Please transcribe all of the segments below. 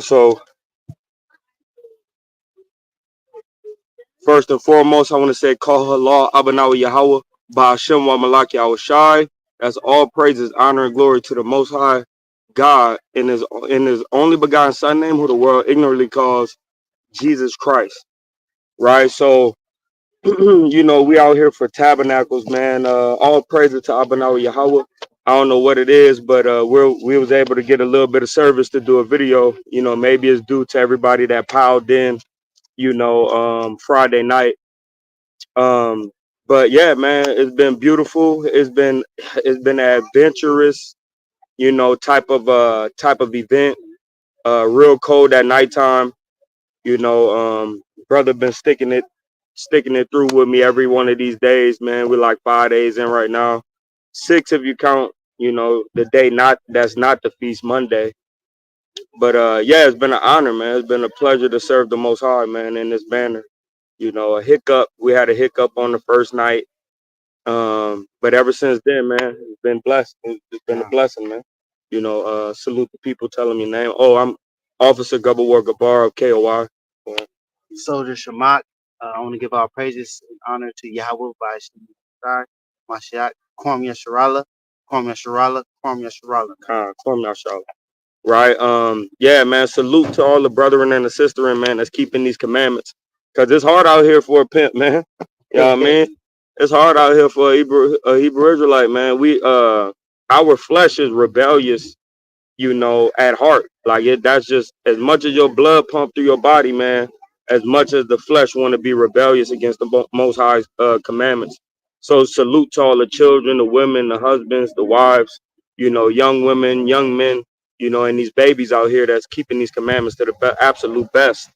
So first and foremost, I want to say call Allah Abanawa Yahweh Ba'ashem wa Malaki Awashai. That's all praises, honor, and glory to the Most High God in His only begotten Son name, who the world ignorantly calls Jesus Christ. Right. So we out here for tabernacles, man. All praises to Abanawa Yahweh. I don't know what it is, but we was able to get a little bit of service to do a video. Maybe it's due to everybody that piled in, Friday night. But yeah, man, it's been beautiful. It's been an adventurous, type of event. Real cold at nighttime. Brother been sticking it through with me every one of these days, man. We're like 5 days in right now. 6 if you count, the day that's not the feast Monday. But yeah, it's been an honor, man. It's been a pleasure to serve the Most High, man, in this banner. A hiccup. We had a hiccup on the first night. But ever since then, man, it's been blessed. It's been a blessing, man. Salute the people telling me name. Oh, I'm Officer Gubba Gabar of K.O.Y. Soldier Shamak. I want to give our praises and honor to Yahweh by Shai, Mashiach, Kwam Yasharala, Kwam Yasharala, Kwam Yasharala. Kwam Yasharala. Right. Yeah, man. Salute to all the brethren and the sister, man, that's keeping these commandments. Cause it's hard out here for a pimp, man. You know what I mean? It's hard out here for a Hebrew Israelite, man. Our flesh is rebellious, at heart. Like that's just as much as your blood pump through your body, man, as much as the flesh want to be rebellious against the Most High's commandments. So salute to all the children, the women, the husbands, the wives, young women, young men, and these babies out here that's keeping these commandments to the absolute best,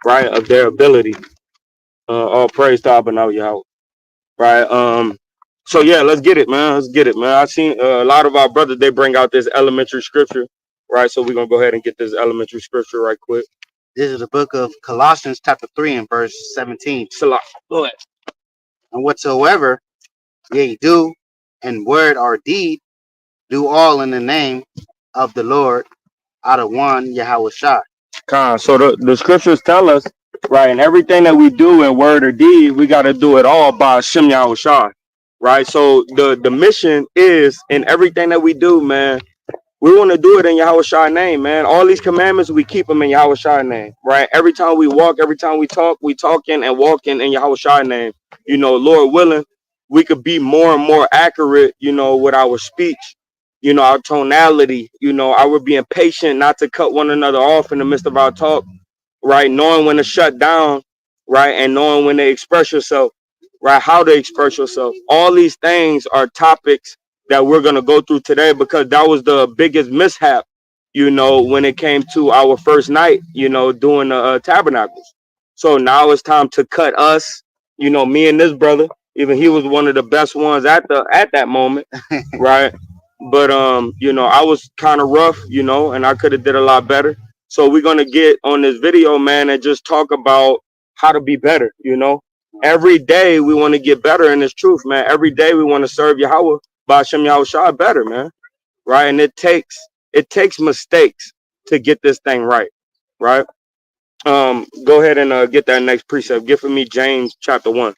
right, of their ability. All praise to Abba Yahweh, right? So yeah, let's get it, man. Let's get it, man. I've seen a lot of our brothers, they bring out this elementary scripture, right? So we're gonna go ahead and get this elementary scripture right quick. This is the book of Colossians, chapter 3, and verse 17. Salah. Go ahead. And whatsoever ye do in word or deed, do all in the name of the Lord, out of one Yahweh Shai. So the scriptures tell us, right, and everything that we do in word or deed, we got to do it all by Shem Yahweh Shai, right? So the mission is in everything that we do, man. We want to do it in Yahweh Shai name, man. All these commandments, we keep them in Yahweh Shai name, right? Every time we walk, every time we talk, we talking and walking in Yahweh Shai name. Lord willing, we could be more and more accurate, with our speech, our tonality, our being patient not to cut one another off in the midst of our talk, right? Knowing when to shut down, right? And knowing when to express yourself, right? How to express yourself. All these things are topics that we're going to go through today because that was the biggest mishap, when it came to our first night, doing the tabernacles. So now it's time to cut us, me and this brother, even he was one of the best ones at that moment, right? But I was kind of rough, and I could have did a lot better. So we're gonna get on this video, man, and just talk about how to be better. Every day we want to get better in this truth, man. Every day we want to serve Yahweh by Hashem Yahweh Shai better, man. Right? And it takes mistakes to get this thing right. Right? Go ahead and get that next precept. Give for me James chapter 1.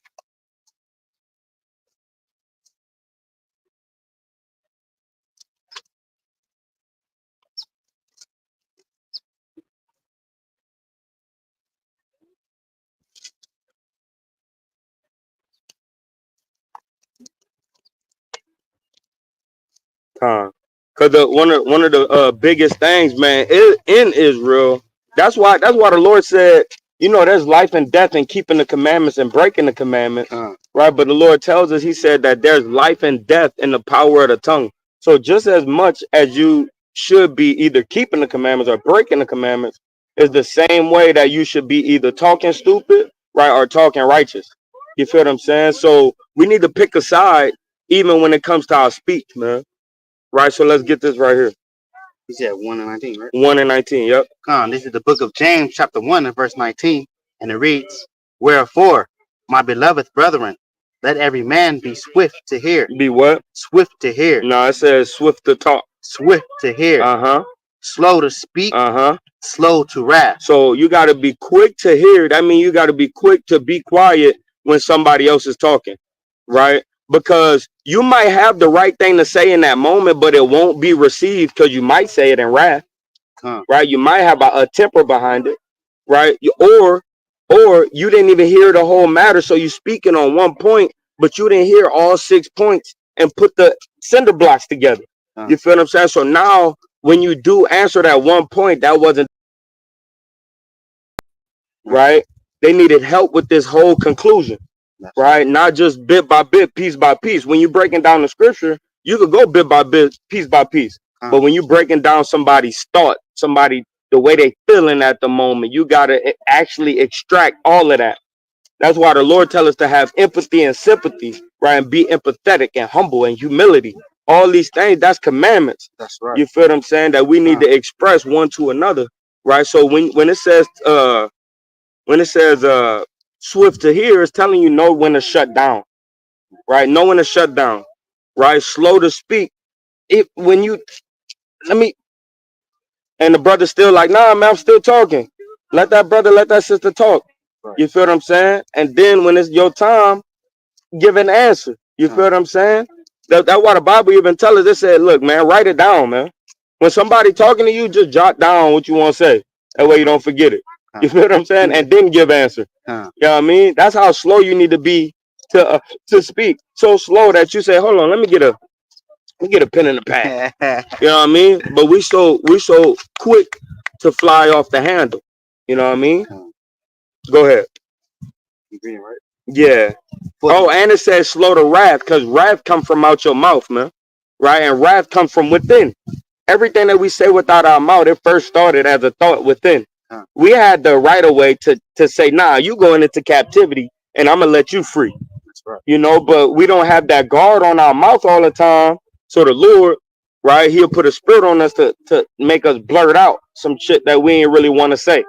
Time. Cause one of the biggest things, man, is in Israel. That's why the Lord said, there's life and death in keeping the commandments and breaking the commandments, right? But the Lord tells us, He said that there's life and death in the power of the tongue. So just as much as you should be either keeping the commandments or breaking the commandments, is the same way that you should be either talking stupid, right, or talking righteous. You feel what I'm saying? So we need to pick a side, even when it comes to our speech, man. Right, so let's get this right here. He said 1 and 19, right? 1 and 19, yep. This is the book of James, chapter 1, and verse 19, and it reads, Wherefore, my beloved brethren, let every man be swift to hear. Be what? Swift to hear. No, it says swift to talk. swift to hear, slow to speak, slow to wrath. So you got to be quick to hear. That means you got to be quick to be quiet when somebody else is talking, right? Because you might have the right thing to say in that moment, but it won't be received because you might say it in wrath, right? You might have a temper behind it, right? Or you didn't even hear the whole matter, so you speaking on one point, but you didn't hear all 6 points and put the cinder blocks together. You feel what I'm saying? So now when you do answer that one point, that wasn't right. They needed help with this whole conclusion, right? Not just bit by bit, piece by piece. When you're breaking down the scripture, you could go bit by bit, piece by piece. But when you're breaking down somebody's thought, somebody the way they feeling at the moment, you gotta actually extract all of that. That's why the Lord tells us to have empathy and sympathy, right? And be empathetic and humble and humility. All these things, that's commandments. That's right. You feel what I'm saying? That we need to express one to another, right? So when it says swift to hear, it's telling you know when to shut down, right? Know when to shut down, right? Slow to speak. When you let me and the brother's still like, nah, man, I'm still talking. Let that brother, let that sister talk. You feel what I'm saying? And then when it's your time, give an answer. You feel what I'm saying? That's why the Bible even tells us. It said, look, man, write it down, man. When somebody talking to you, just jot down what you want to say. That way you don't forget it. You feel what I'm saying? And then give answer. You know what I mean? That's how slow you need to be to speak. So slow that you say, hold on, let me get a pen and a pad. You know what I mean? But we so quick to fly off the handle. You know what I mean? Go ahead. Right? Yeah. Oh, and it says slow to wrath, because wrath come from out your mouth, man. Right? And wrath comes from within. Everything that we say without our mouth, it first started as a thought within. We had the right of way to say, nah, you going into captivity and I'm gonna let you free. That's right. You know, but we don't have that guard on our mouth all the time. So the Lord, right, he'll put a spirit on us to make us blurt out some shit that we ain't really want to say.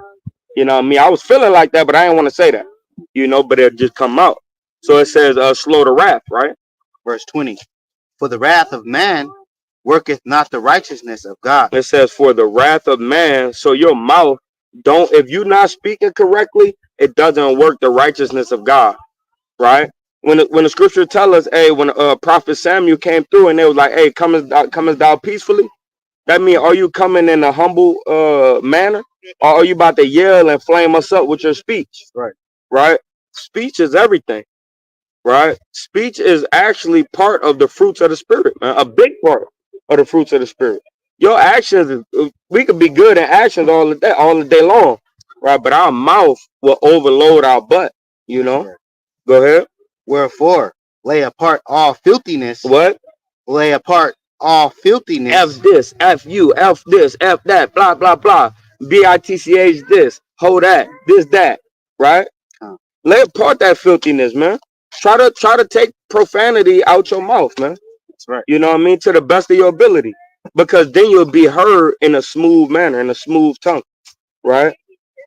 You know what I mean? I was feeling like that, but I didn't want to say that. You know, but it just come out. So it says slow to wrath, right? Verse 20. For the wrath of man worketh not the righteousness of God. It says for the wrath of man. So your mouth don't, if you're not speaking correctly, it doesn't work the righteousness of God, right? When the scripture tell us, hey, when prophet Samuel came through and they was like, hey, comest thou peacefully? That means, are you coming in a humble manner, or are you about to yell and flame us up with your speech? Right. Right. Speech is everything. Right. Speech is actually part of the fruits of the spirit, man. A big part of the fruits of the spirit. Your actions, we could be good at actions all the day long, right? But our mouth will overload our butt. You know. Right. Go ahead. Wherefore, lay apart all filthiness. What? Lay apart all filthiness. F this, F you, F this, F that, blah, blah, blah. BITCH this, hold that, this, that, right? Lay apart that filthiness, man. Try to take profanity out your mouth, man. That's right. You know what I mean? To the best of your ability. Because then you'll be heard in a smooth manner, in a smooth tongue, right?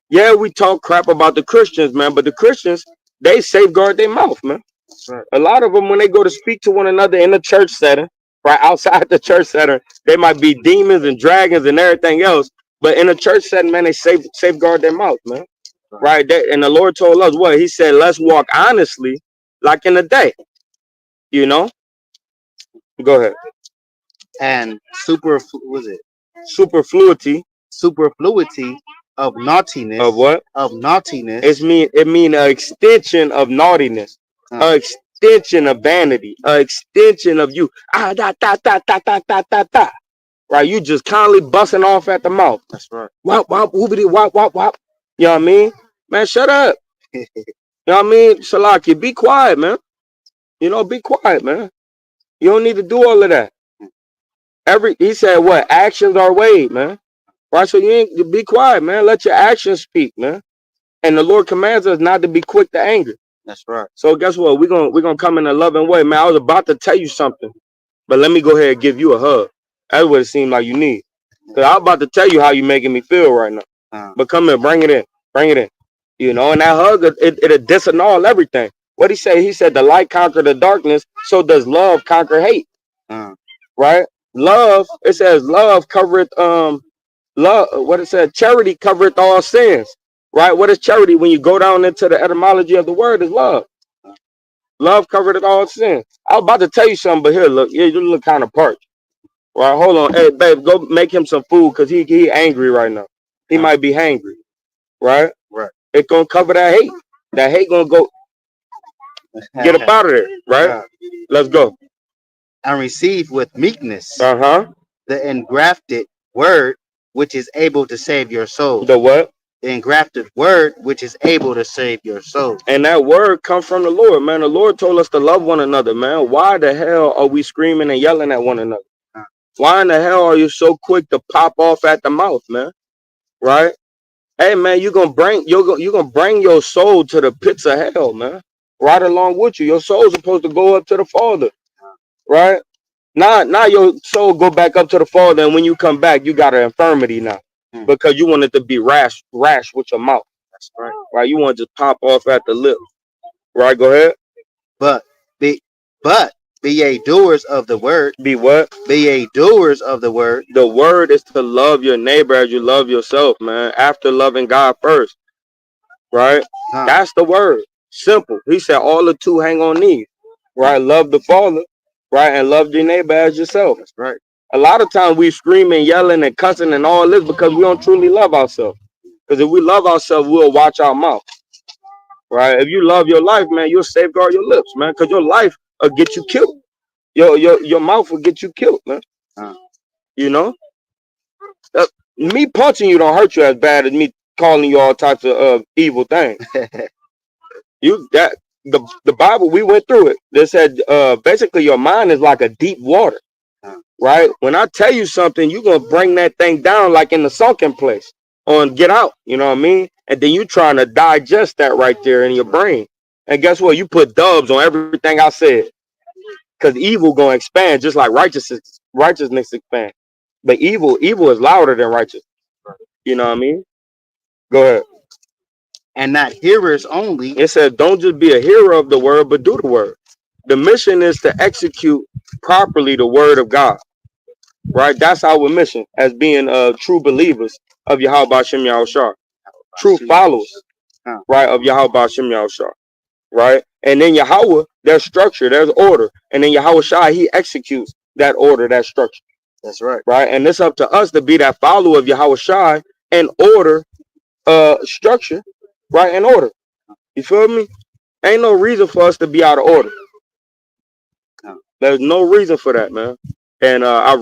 Yeah, we talk crap about the Christians, man, but the Christians, they safeguard their mouth, man. Right. A lot of them, when they go to speak to one another in a church setting, right outside the church setting, they might be demons and dragons and everything else. But in a church setting, man, they safeguard their mouth, man. Right. And the Lord told us what? He said, let's walk honestly like in the day. You know? Go ahead. And superfluity of naughtiness. Of what? Of naughtiness. It mean an extension of naughtiness. An extension of vanity. An extension of you. Right? You just constantly busting off at the mouth. That's right. Wop, wop, whoopity, wop, wop, wop. You know what I mean? Man, shut up. You know what I mean? Shalaki, be quiet, man. You know, be quiet, man. You don't need to do all of that. He said what? Actions are weighed, man. Right? So you be quiet, man. Let your actions speak, man. And the Lord commands us not to be quick to anger. That's right. So guess what? We're gonna come in a loving way, man. I was about to tell you something, but let me go ahead and give you a hug. That's what it seemed like you need. Cause I'm about to tell you how you making me feel right now. But come here, bring it in. You know, and that hug, it'll disannul everything. What he say? He said the light conquer the darkness. So does love conquer hate? Right? Love, it says love covereth love, what it said, charity covereth all sins. Right? What is charity? When you go down into the etymology of the word, is love. Love covereth all sins. I was about to tell you something, but here, look, yeah, you look kind of parched. Right, hold on. Hey, babe, go make him some food because he angry right now. He might be hangry. Right? Right. It's gonna cover that hate. That hate gonna go get up out of there. Right? Right. Let's go. And receive with meekness Uh-huh. the engrafted word which is able to save your soul. The what? The engrafted word which is able to save your soul. And that word comes from the Lord, man. The Lord told us to love one another, man. Why the hell are we screaming and yelling at one another? Why in the hell are you so quick to pop off at the mouth, man? Right? Hey, man, you gonna bring your soul to the pits of hell, man. Right along with you. Your soul's supposed to go up to the Father, right? Now your soul go back up to the Father, and when you come back, you got an infirmity now because you want it to be rash with your mouth. That's right. Right? You want to just pop off at the lip. Right? Go ahead. But be but be ye doers of the word. Be what? Be ye doers of the word. The word is to love your neighbor as you love yourself, man. After loving God first, right? That's the word. Simple. He said all the two hang on these, right? Love the Father, right, and love your neighbor as yourself. That's right. A lot of times we screaming, yelling, and cussing and all this because we don't truly love ourselves. Because if we love ourselves, we'll watch our mouth, right? If you love your life, man, you'll safeguard your lips, man, because your life will get you killed. Your mouth will get you killed, man. You know, me punching you don't hurt you as bad as me calling you all types of evil things. You that the Bible, we went through it. They said basically your mind is like a deep water, right? When I tell you something, you're gonna bring that thing down like in the sunken place on get out. You know what I mean? And then you trying to digest that right there in your brain. And guess what? You put dubs on everything I said. Because evil gonna expand just like righteousness expand. But evil is louder than righteous. You know what I mean? Go ahead. And not hearers only. It says don't just be a hearer of the word, but do the word. The mission is to execute properly the word of God. Right? That's our mission as being true believers of Yahweh Shem Yahushua. True followers, right, of Yahweh Shem Yahushua. Right? And then Yahweh, there's structure, there's order. And then Yahweh Shai, he executes that order, that structure. That's right. Right? And it's up to us to be that follower of Yahweh Shai and order structure, right, and order. You feel me? Ain't no reason for us to be out of order. There's no reason for that, man. And I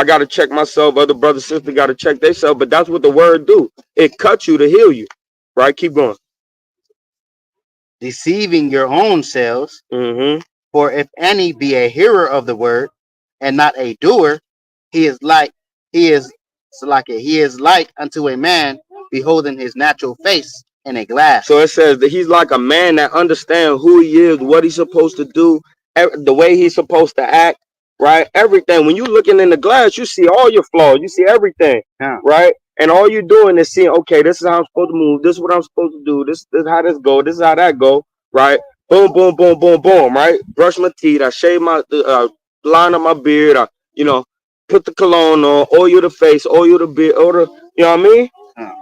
gotta check myself. Other brothers, sisters gotta check themselves. But that's what the word do. It cuts you to heal you. Right? Keep going. Deceiving your own selves. Mm-hmm. For if any be a hearer of the word and not a doer, he is like unto a man beholding his natural face in a glass. So it says that he's like a man that understands who he is, what he's supposed to do, the way he's supposed to act, right? Everything. When you looking in the glass, you see all your flaws. You see everything, right? And all you're doing is seeing, okay, this is how I'm supposed to move. This is what I'm supposed to do. This is how this go. This is how that go, right? Boom, boom, boom, boom, boom, right? Brush my teeth. I shave my, line up my beard. I, put the cologne on, oil the face, oil the beard, you know what I mean?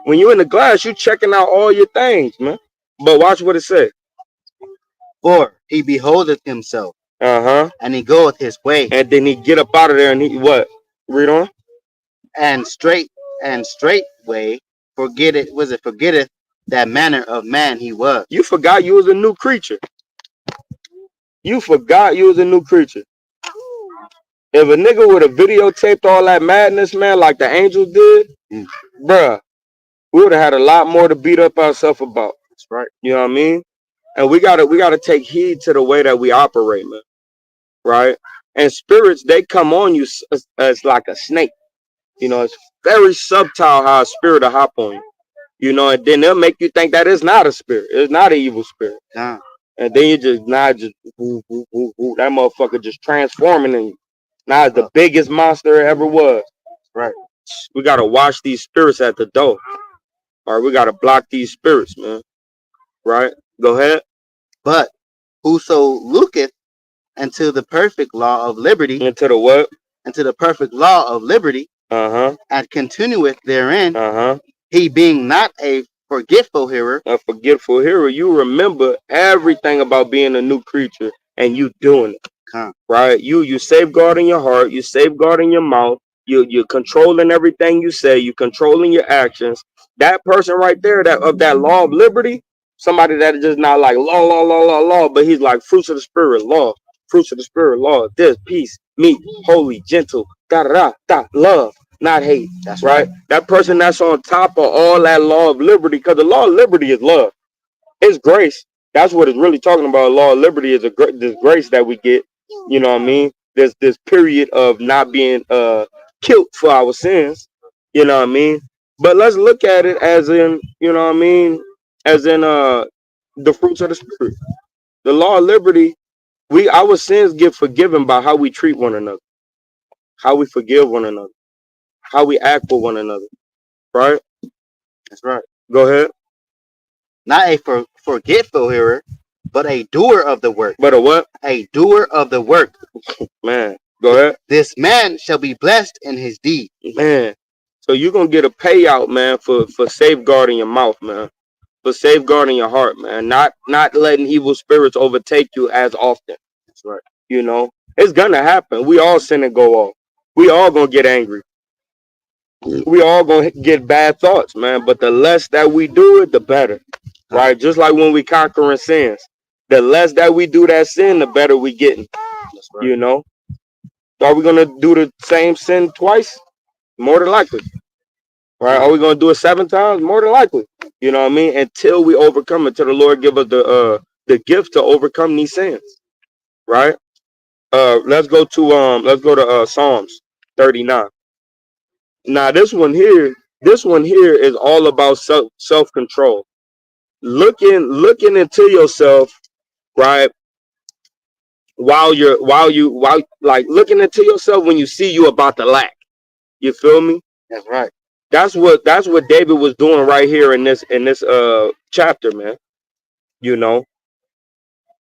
When you're in the glass, you checking out all your things, man. But watch what it says. For he beholdeth himself. And he goeth his way. And then he get up out of there and he what? Read on. And straightway forgetteth that manner of man he was. You forgot you was a new creature. You forgot you was a new creature. If a nigga would have videotaped all that madness, man, like the angels did, bruh, we would have had a lot more to beat up ourselves about. That's right. You know what I mean? And we gotta take heed to the way that we operate, man. Right? And spirits, they come on you as like a snake. You know, it's very subtle how a spirit will hop on you. You know, and then they'll make you think that it's not a spirit. It's not an evil spirit. Nah. And then you just woo, woo, woo, woo. That motherfucker just transforming in you. Now it's the biggest monster it ever was. Right. We gotta watch these spirits at the door. All right, we gotta block these spirits, man. Right? Go ahead. But whoso looketh into the perfect law of liberty. Into the what? and to the perfect law of liberty, Uh-huh. and continueth therein, Uh-huh. he being not a forgetful hearer, A forgetful hearer. You remember everything about being a new creature and you doing it. Con. Right? You safeguarding your heart, you safeguarding your mouth, you're controlling everything you say, you controlling your actions. That person right there, that of that law of liberty, somebody that is just not like law, but he's like fruits of the spirit, law, fruits of the spirit, law, this, peace, meek, holy, gentle, love, not hate. That's Right? right. That person that's on top of all that law of liberty, because the law of liberty is love. It's grace. That's what it's really talking about. Law of liberty is this grace that we get. You know what I mean? This period of not being killed for our sins. You know what I mean? But let's look at it as in, you know what I mean, as in the fruits of the spirit. The law of liberty, our sins get forgiven by how we treat one another, how we forgive one another, how we act for one another. Right? That's right. Go ahead. Not a forgetful hearer, but a doer of the work. But a what? A doer of the work. Man, go ahead. This man shall be blessed in his deed. Man, so you're gonna get a payout, man, for safeguarding your mouth, man, for safeguarding your heart, man, not letting evil spirits overtake you as often. That's right. You know, it's gonna happen. We all sin and go off. We all gonna get angry. We all gonna get bad thoughts, man. But the less that we do it, the better, right? Just like when we conquering sins, the less that we do that sin, the better we getting. That's right. You know, are we gonna do the same sin twice? More than likely. Right? Are we gonna do it 7 times? More than likely. You know what I mean? Until we overcome, until the Lord give us the gift to overcome these sins. Right? Let's go to Psalms 39. Now this one here is all about self control. Looking into yourself, right? While like looking into yourself when you see you about to lack. You feel me? That's right. That's what David was doing right here in this chapter, man. You know,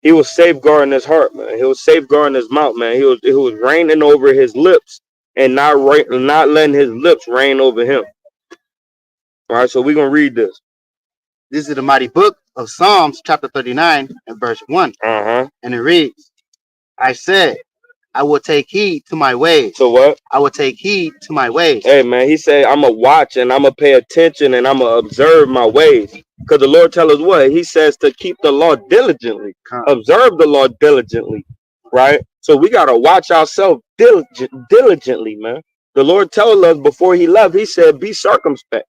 he was safeguarding his heart, man. He was safeguarding his mouth, man. He was reigning over his lips and not letting his lips reign over him. All right, so we're gonna read this. This is the mighty book of Psalms, chapter 39, and verse 1. Uh-huh. And it reads, I said, I will take heed to my ways. So what? I will take heed to my ways. Hey, man, he said, I'm going to watch and I'm going to pay attention and I'm going to observe my ways. Because the Lord tell us what? He says to keep the law diligently. Observe the law diligently, right? So we got to watch ourselves diligently, man. The Lord told us before he left, he said, be circumspect,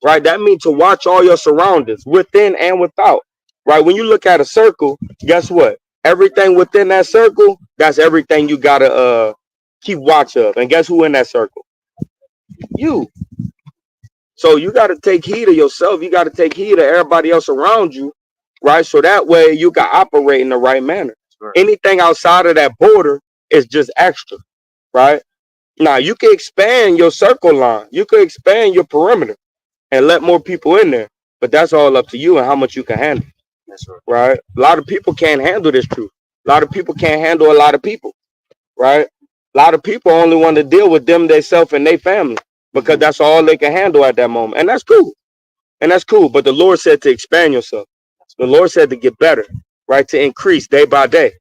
right? That means to watch all your surroundings within and without, right? When you look at a circle, guess what? Everything within that circle, that's everything you got to keep watch of. And guess who in that circle? You. So you got to take heed of yourself. You got to take heed of everybody else around you, right? So that way you can operate in the right manner. Right. Anything outside of that border is just extra, right? Now you can expand your circle line. You can expand your perimeter and let more people in there. But that's all up to you and how much you can handle. That's right. Right? A lot of people can't handle this truth. A lot of people can't handle a lot of people. Right? A lot of people only want to deal with them, themselves, and their family because that's all they can handle at that moment. And that's cool. And that's cool. But the Lord said to expand yourself. The Lord said to get better, right? To increase day by day,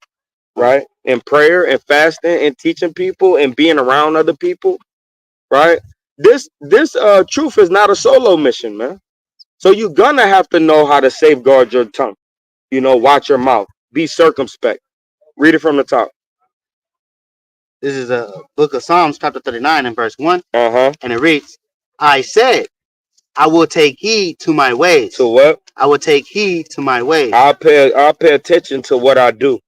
right? In prayer and fasting and teaching people and being around other people, right? This truth is not a solo mission, man. So you're gonna have to know how to safeguard your tongue. You know, watch your mouth. Be circumspect. Read it from the top. This is a book of Psalms, chapter 39, and verse 1. Uh-huh. And it reads, I said, I will take heed to my ways. To what? I will take heed to my ways. I'll pay attention to what I do.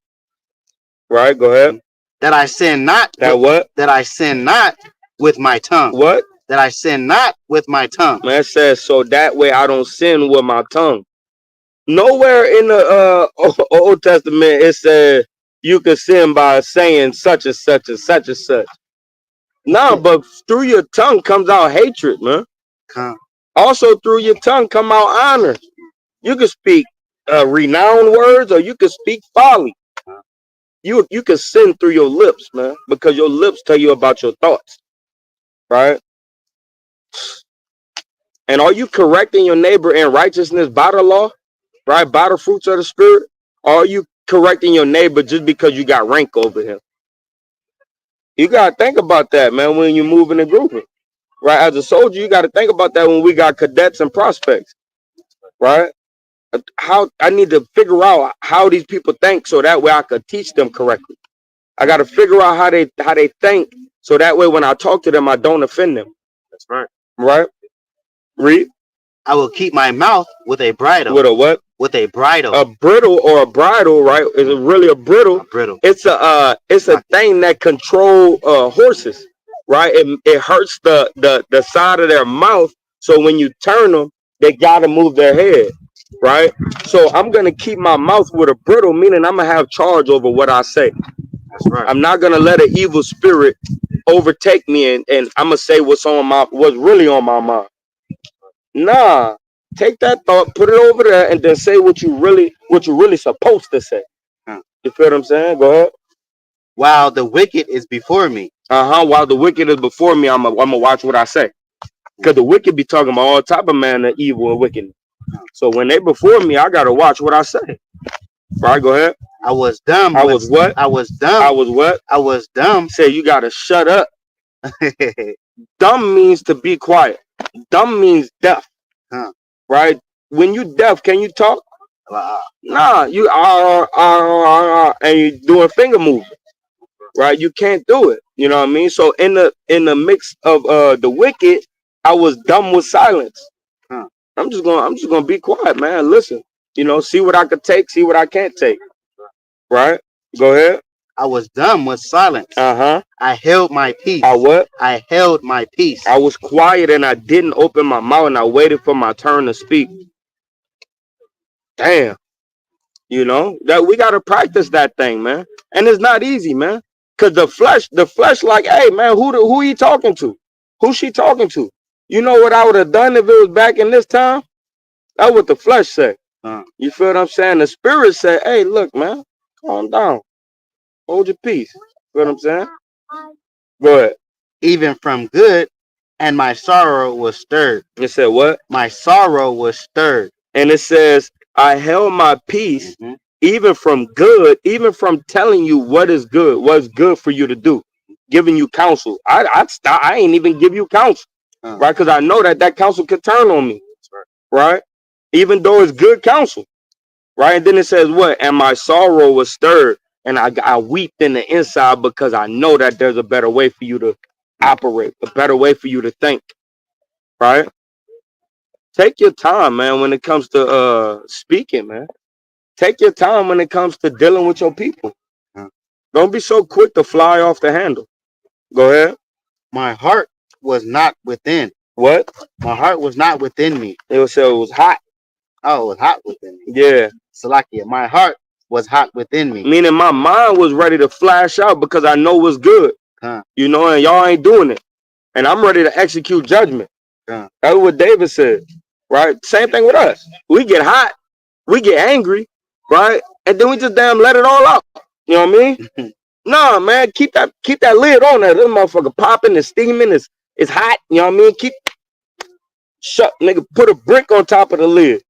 Right? Go ahead. That I sin not. That what? That I sin not with my tongue. What? That I sin not with my tongue. Man, it says so that way I don't sin with my tongue. Nowhere in the Old Testament it said you could sin by saying such and such and such and such. No, but through your tongue comes out hatred, man. Also through your tongue come out honor. You can speak renowned words or you can speak folly. You can sin through your lips, man, because your lips tell you about your thoughts, right? And are you correcting your neighbor in righteousness by the law, right? By the fruits of the spirit? Or are you correcting your neighbor just because you got rank over him? You gotta think about that, man, when you move in a grouping, right? As a soldier, you gotta think about that when we got cadets and prospects, right? How I need to figure out how these people think so that way I could teach them correctly. I got to figure out how they think so that way when I talk to them I don't offend them. That's right. Right? Read. I will keep my mouth with a bridle. With a what? With a bridle. A bridle or a bridle, right? Is it really a bridle? A bridle. It's a thing that control horses, right? It hurts the side of their mouth, so when you turn them, they gotta move their head, right? So I'm gonna keep my mouth with a bridle, meaning I'm gonna have charge over what I say. That's right. I'm not gonna let an evil spirit overtake me and I'm gonna say what's really on my mind. Nah, take that thought, put it over there, and then say what you really supposed to say. You feel what I'm saying? Go ahead. While the wicked is before me. While the wicked is before me, I'm gonna watch what I say. Cause the wicked be talking about all type of man of evil and wickedness. So when they before me, I gotta watch what I say. Right, go ahead. I was dumb. I was what? I was dumb. I was what? I was dumb. Say you gotta shut up. Dumb means to be quiet. Dumb means deaf. Right? When you deaf, can you talk? Nah, you are and you doing finger movement. Right? You can't do it. You know what I mean? So in the mix of the wicked, I was dumb with silence. I'm just gonna be quiet, man. Listen, you know, see what I could take, see what I can't take. Right? Go ahead. I was dumb with silence. I held my peace. I what? I held my peace. I was quiet and I didn't open my mouth and I waited for my turn to speak. Damn. You know, that we gotta practice that thing, man. And it's not easy, man. Cause the flesh like, hey man, who he talking to? Who she talking to? You know what I would have done if it was back in this time? That's what the flesh said. You feel what I'm saying? The spirit said, hey, look, man, calm down. Hold your peace. You feel what I'm saying? Go ahead. Even from good, and my sorrow was stirred. It said what? My sorrow was stirred. And it says, I held my peace, even from good, even from telling you what is good, what's good for you to do, giving you counsel. I ain't even give you counsel, right? Because I know that counsel could turn on me, right? Even though it's good counsel, right? And then it says what? And my sorrow was stirred, and I wept in the inside because I know that there's a better way for you to operate, a better way for you to think, right? Take your time, man, when it comes to speaking, man. Take your time when it comes to dealing with your people. Don't be so quick to fly off the handle. Go ahead. My heart was not within. What? My heart was not within me. It was hot. Oh, it was hot within me. Yeah. Salakia, my heart was hot within me. Meaning my mind was ready to flash out because I know what's good. You know, and y'all ain't doing it. And I'm ready to execute judgment. That's what David said. Right? Same thing with us. We get hot, we get angry, right? And then we just damn let it all out. You know what I mean? Nah, man, keep that lid on there. This motherfucker popping and steaming. It's hot. You know what I mean? Shut, nigga, put a brick on top of the lid.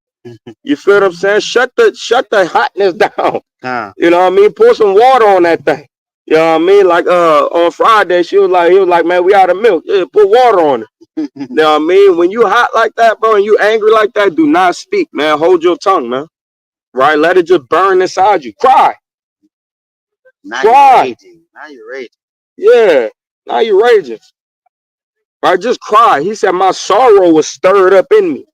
You feel what I'm saying? Shut the hotness down. You know what I mean? Pour some water on that thing. You know what I mean? Like on Friday, he was like, man, we out of milk. Yeah, put water on it. You know what I mean? When you hot like that, bro, and you angry like that, do not speak, man. Hold your tongue, man. Right? Let it just burn inside you. Cry. Now Cry. You're raging. Now you're raging. Yeah. Now you're raging. Right? Just cry. He said my sorrow was stirred up in me.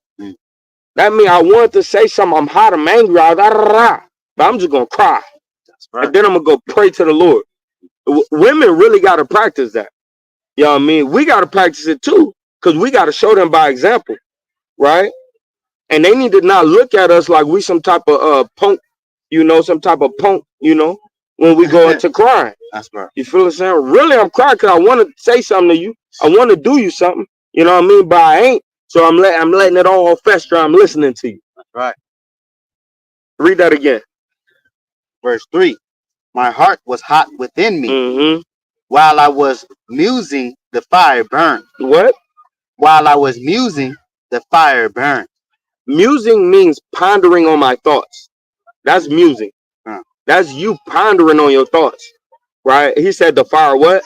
That means I wanted to say something. I'm hot. I'm angry. But I'm just going to cry. That's right. And then I'm going to go pray to the Lord. Women really got to practice that. You know what I mean? We got to practice it too. Because we got to show them by example, right? And they need to not look at us like we some type of punk, you know, some type of punk, you know, when we go into crying. That's right. You feel what I'm saying? Really, I'm crying because I want to say something to you. I want to do you something. You know what I mean? But I ain't. So I'm letting it all fester. I'm listening to you. That's right. Read that again. Verse 3. My heart was hot within me. Mm-hmm. While I was musing, the fire burned. What? While I was musing, the fire burned. Musing means pondering on my thoughts. That's musing. Huh. That's you pondering on your thoughts. Right? He said the fire what?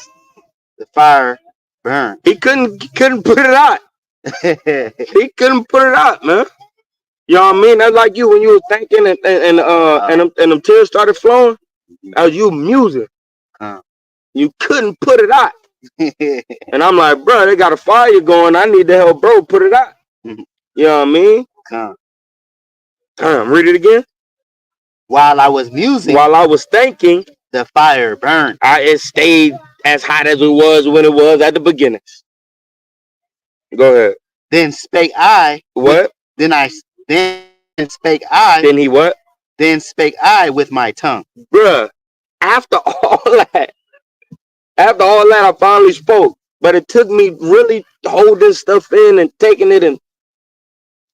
The fire burned. He couldn't put it out. He couldn't put it out, man. You know what I mean? That's like you when you was thinking and them tears started flowing. That was you musing. Huh. You couldn't put it out. And I'm like, bro, they got a fire going. I need to help bro put it out. You know what I mean? Huh. Read it again. While I was musing, While I was thinking, the fire burned. it stayed as hot as it was when it was at the beginning. Go ahead. Then spake I. What? Then spake I. Then he what? Then spake I with my tongue. Bruh, after all that, I finally spoke. But it took me really holding stuff in and taking it and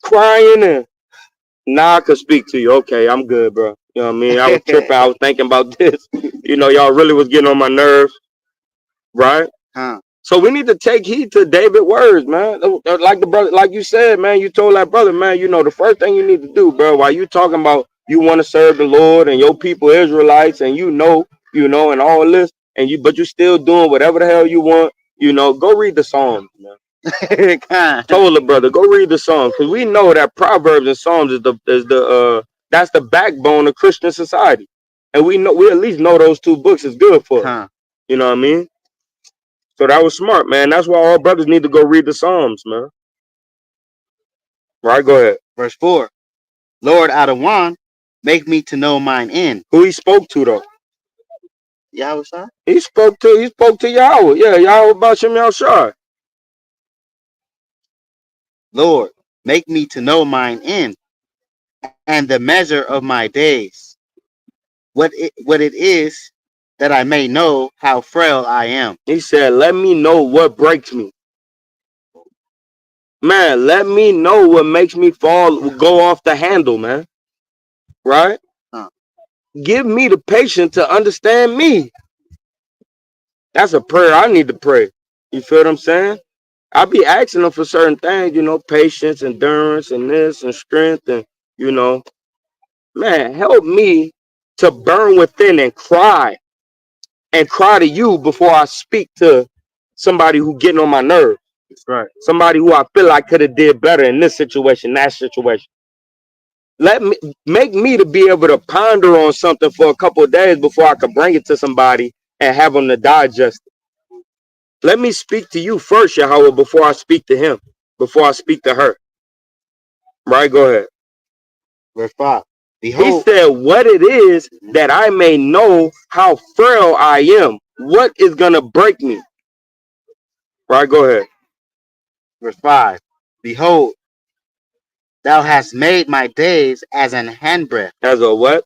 crying and now I could speak to you. Okay, I'm good, bro. You know what I mean? I was tripping. I was thinking about this. You know, y'all really was getting on my nerves, right? Huh. So we need to take heed to David's words, man. Like the brother, like you said, man, you told that brother, man, you know, the first thing you need to do, bro, while you talking about you want to serve the Lord and your people Israelites and you know, and all this, but you still doing whatever the hell you want, go read the Psalms, man. Told the brother, go read the Psalms, because we know that Proverbs and Psalms that's the backbone of Christian society. And we at least know those two books is good for us. You know what I mean? So that was smart, man. That's why all brothers need to go read the Psalms, man. Right, go ahead. Verse 4. Lord out of one, make me to know mine end. Who he spoke to though? Yahweh Shai? He spoke to Yahweh. Yeah, Yahweh Bashem Yahshai. Lord, make me to know mine end and the measure of my days. What it is, that I may know how frail I am. He said, let me know what breaks me. Man, let me know what makes me go off the handle, man. Right? Huh. Give me the patience to understand me. That's a prayer I need to pray. You feel what I'm saying? I be asking them for certain things, patience, endurance, and this, and strength, and, man, help me to burn within and cry to you before I speak to somebody who getting on my nerves. That's right. Somebody who I feel I could have did better in this situation, that situation. Make me to be able to ponder on something for a couple of days before I could bring it to somebody and have them to digest it. Let me speak to you first, Yahweh, before I speak to him, before I speak to her. Right, go ahead. Verse 5. Behold, he said, what it is that I may know how frail I am. What is going to break me? Right, go ahead. Verse 5. Behold, thou hast made my days as an handbreadth. As a what?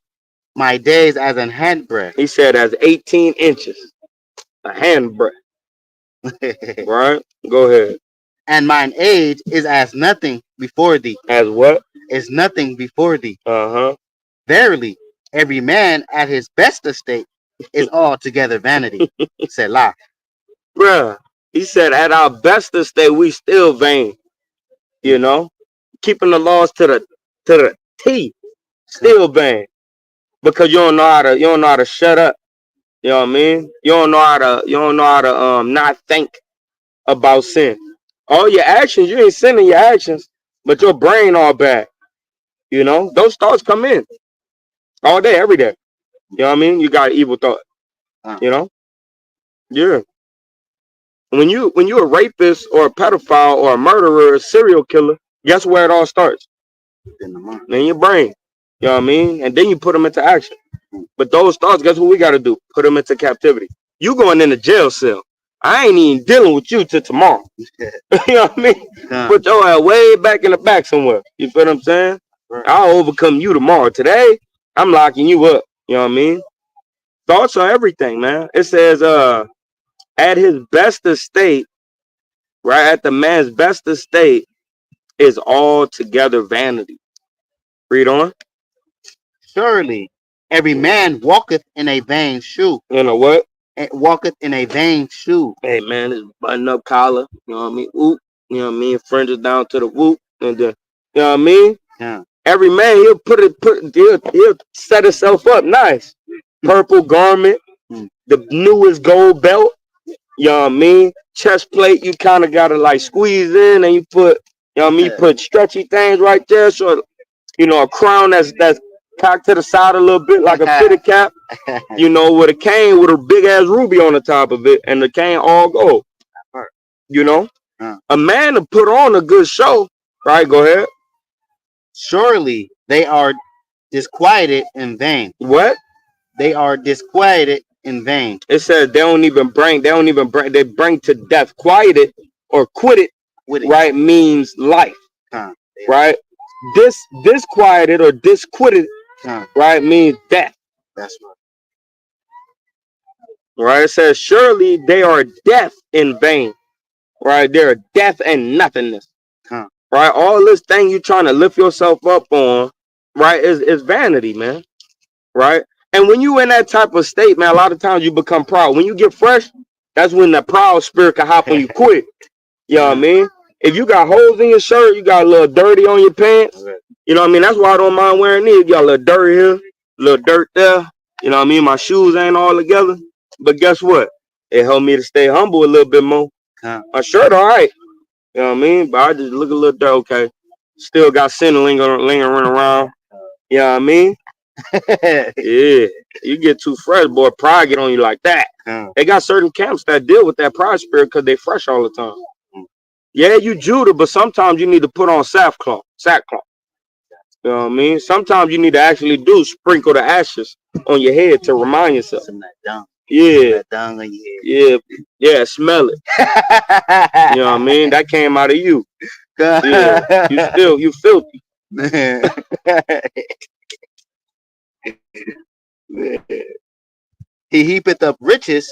My days as an handbreadth. He said as 18 inches. A handbreadth. Right? Go ahead. And mine age is as nothing before thee. As what? Is nothing before thee. Uh-huh. Verily, every man at his best estate is altogether vanity. Selah. Bruh, he said at our best estate we still vain. Keeping the laws to the T. Still vain. Because you don't know how to shut up. You know what I mean? You don't know how to not think about sin. All your actions, you ain't sinning your actions, but your brain all bad. Those thoughts come in all day, every day. You know what I mean? You got an evil thought. Yeah. When you're a rapist or a pedophile or a murderer or a serial killer, guess where it all starts? In your brain. You know what I mean? And then you put them into action. But those thoughts, guess what we got to do? Put them into captivity. You going in a jail cell. I ain't even dealing with you till tomorrow. You know what I mean? Put your ass way back in the back somewhere. You feel what I'm saying? Right. I'll overcome you tomorrow. Today, I'm locking you up. You know what I mean? Thoughts are everything, man. It says, at his best estate, right? At the man's best estate is altogether vanity. Read on. Surely Every man walketh in a vain shoe. You know what? Walketh in a vain shoe. Hey man, this button up collar. You know what I mean? Whoop. You know what I mean? Fringes down to the whoop, and then you know what I mean? Yeah. Every man he'll set himself up nice. Purple garment, the newest gold belt. You know what I mean? Chest plate, you kind of gotta like squeeze in, and you put, you know what I mean? You put stretchy things right there, so you know a crown that's cocked to the side a little bit like a fitted cap. You know, with a cane with a big ass ruby on the top of it, and the cane all gold. You know, a man to put on a good show, right? Go ahead. Surely they are disquieted in vain. What? They are disquieted in vain. It says they don't even bring. They bring to death. Quieted or quitted, right? Means life, right? Disquieted or disquitted, right? Means death. That's right. Right? It says surely they are death in vain. Right? They're death and nothingness. Right? All this thing you trying to lift yourself up on, right, is vanity, man. Right? And when you in that type of state, man, a lot of times you become proud. When you get fresh, that's when the proud spirit can hop when you quit. You know what I mean? If you got holes in your shirt, you got a little dirty on your pants. You know what I mean? That's why I don't mind wearing these. You got a little dirt here, a little dirt there. You know what I mean? My shoes ain't all together. But guess what? It helped me to stay humble a little bit more. My shirt all right. You know what I mean? But I just look a little dirt, okay. Still got sin lingering around. You know what I mean? Yeah. You get too fresh, boy. Pride get on you like that. They got certain camps that deal with that pride spirit because they fresh all the time. Yeah, you Judah, but sometimes you need to put on sackcloth. You know what I mean? Sometimes you need to actually sprinkle the ashes on your head to remind yourself. Yeah. Yeah, smell it. You know what I mean? That came out of you. Yeah. You filthy. He heapeth up riches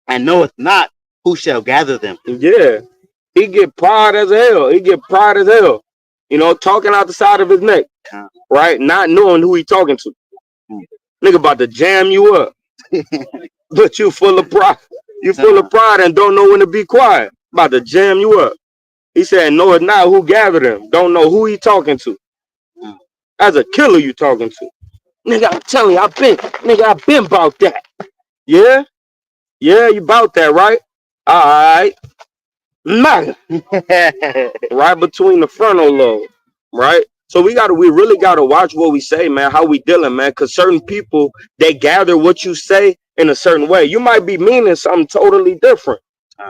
and knoweth not who shall gather them. Yeah. He get pride as hell. You know, talking out the side of his neck. Right? Not knowing who he talking to. Nigga about to jam you up. But you full of pride. You full of pride and don't know when to be quiet. About to jam you up. He said, know it not who gathered him. Don't know who he talking to. As a killer you talking to. Nigga, I'm telling you, I've been about that. Yeah? Yeah, you about that, right? Alright. Man. Right between the frontal lobe. Right? So we really gotta watch what we say, man, how we dealing, man. Cause certain people, they gather what you say in a certain way. You might be meaning something totally different.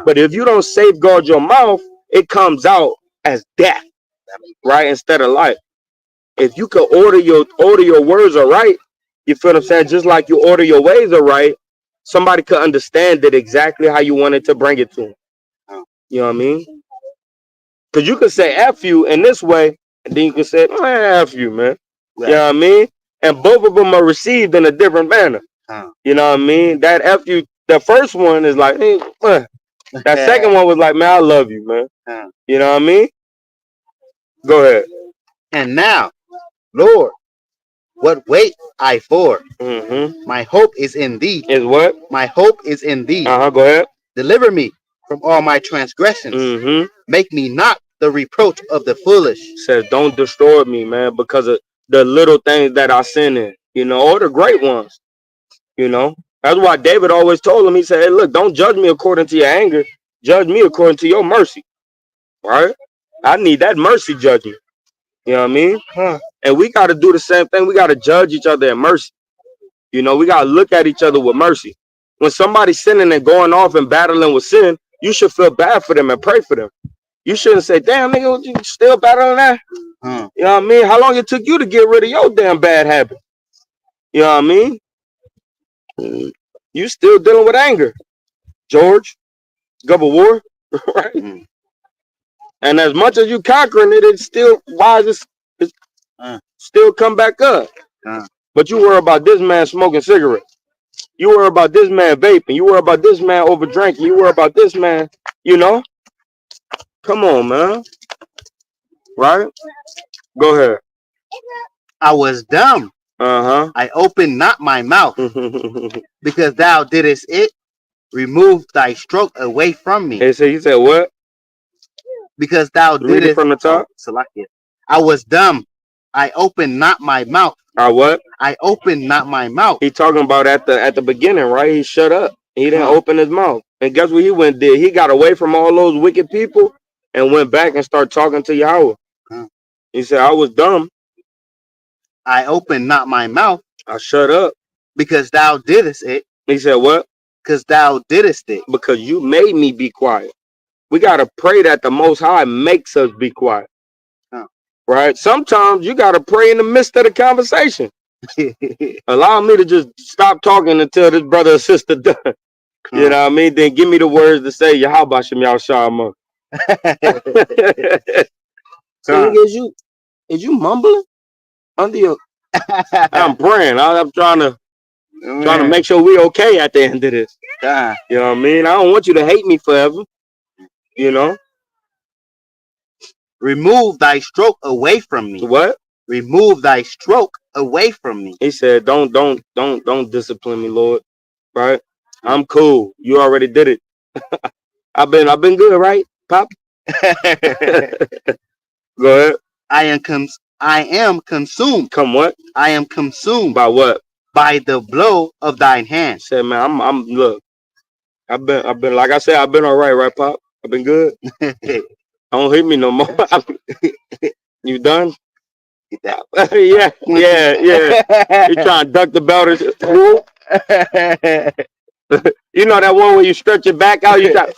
But if you don't safeguard your mouth, it comes out as death, right? Instead of life. If you could order your words are right, you feel what I'm saying? Just like you order your ways are right, somebody could understand it exactly how you wanted to bring it to them. You know what I mean? Because you could say F you in this way, and then you could say, man, F you, man. You know what I mean? And both of them are received in a different manner. You know what I mean? That F you, the first one is like, hey, that second one was like, man, I love you, man. You know what I mean? Go ahead. And now, Lord, what wait I for? My hope is in thee. Is what? My hope is in thee. Go ahead. Deliver me from all my transgressions. Make me not the reproach of the foolish. Says, don't destroy me, man, because of the little things that I sin in, you know, or the great ones, you know. That's why David always told him, he said, hey, look, don't judge me according to your anger. Judge me according to your mercy, right? I need that mercy judgment. You know what I mean? And we got to do the same thing. We got to judge each other in mercy. You know, we got to look at each other with mercy. When somebody's sinning and going off and battling with sin, you should feel bad for them and pray for them. You shouldn't say, damn, nigga, you still battling that? You know what I mean? How long it took you to get rid of your damn bad habit? You know what I mean? You still dealing with anger, George. Gub of war, right? And as much as you conquering it, it's still still come back up. But you worry about this man smoking cigarettes. You worry about this man vaping. You worry about this man over drinking. You worry about this man, you know? Come on, man. Right? Go ahead. I was dumb I opened not my mouth, Uh-huh. because thou didst it. Remove thy stroke away from me, He said what? because thou Read it didst. from the Oh, top. Salakia. I was dumb. I opened not my mouth. I what? I opened not my mouth. He talking about at the beginning, right? He shut up. He didn't open his mouth. And guess what he went and did? He got away from all those wicked people and went back and started talking to Yahweh. He said, I was dumb. I opened not my mouth, I shut up. because thou didst it. He said, what? Because thou didst it. Because you made me be quiet. We got to pray that the Most High makes us be quiet. Right? Sometimes you got to pray in the midst of the conversation. Allow me to just stop talking until this brother or sister done. You know what I mean? Then give me the words to say, Yahweh Shem Yahshua. So nigga, is you mumbling under your? I'm praying. I'm trying to make sure we okay at the end of this. You know what I mean? I don't want you to hate me forever. You know? Remove thy stroke away from me. What? Remove thy stroke away from me. He said, don't discipline me, Lord. Right? I'm cool. You already did it. I've been good, right, Pop? Go ahead. I am consumed. Come what? I am consumed. By what? By the blow of thine hand. Said, man, I'm look. I've been like I said, I've been all right, Pop? I've been good. Don't hit me no more. You done? yeah. You trying to duck the belt? You know that one where you stretch your back out, you try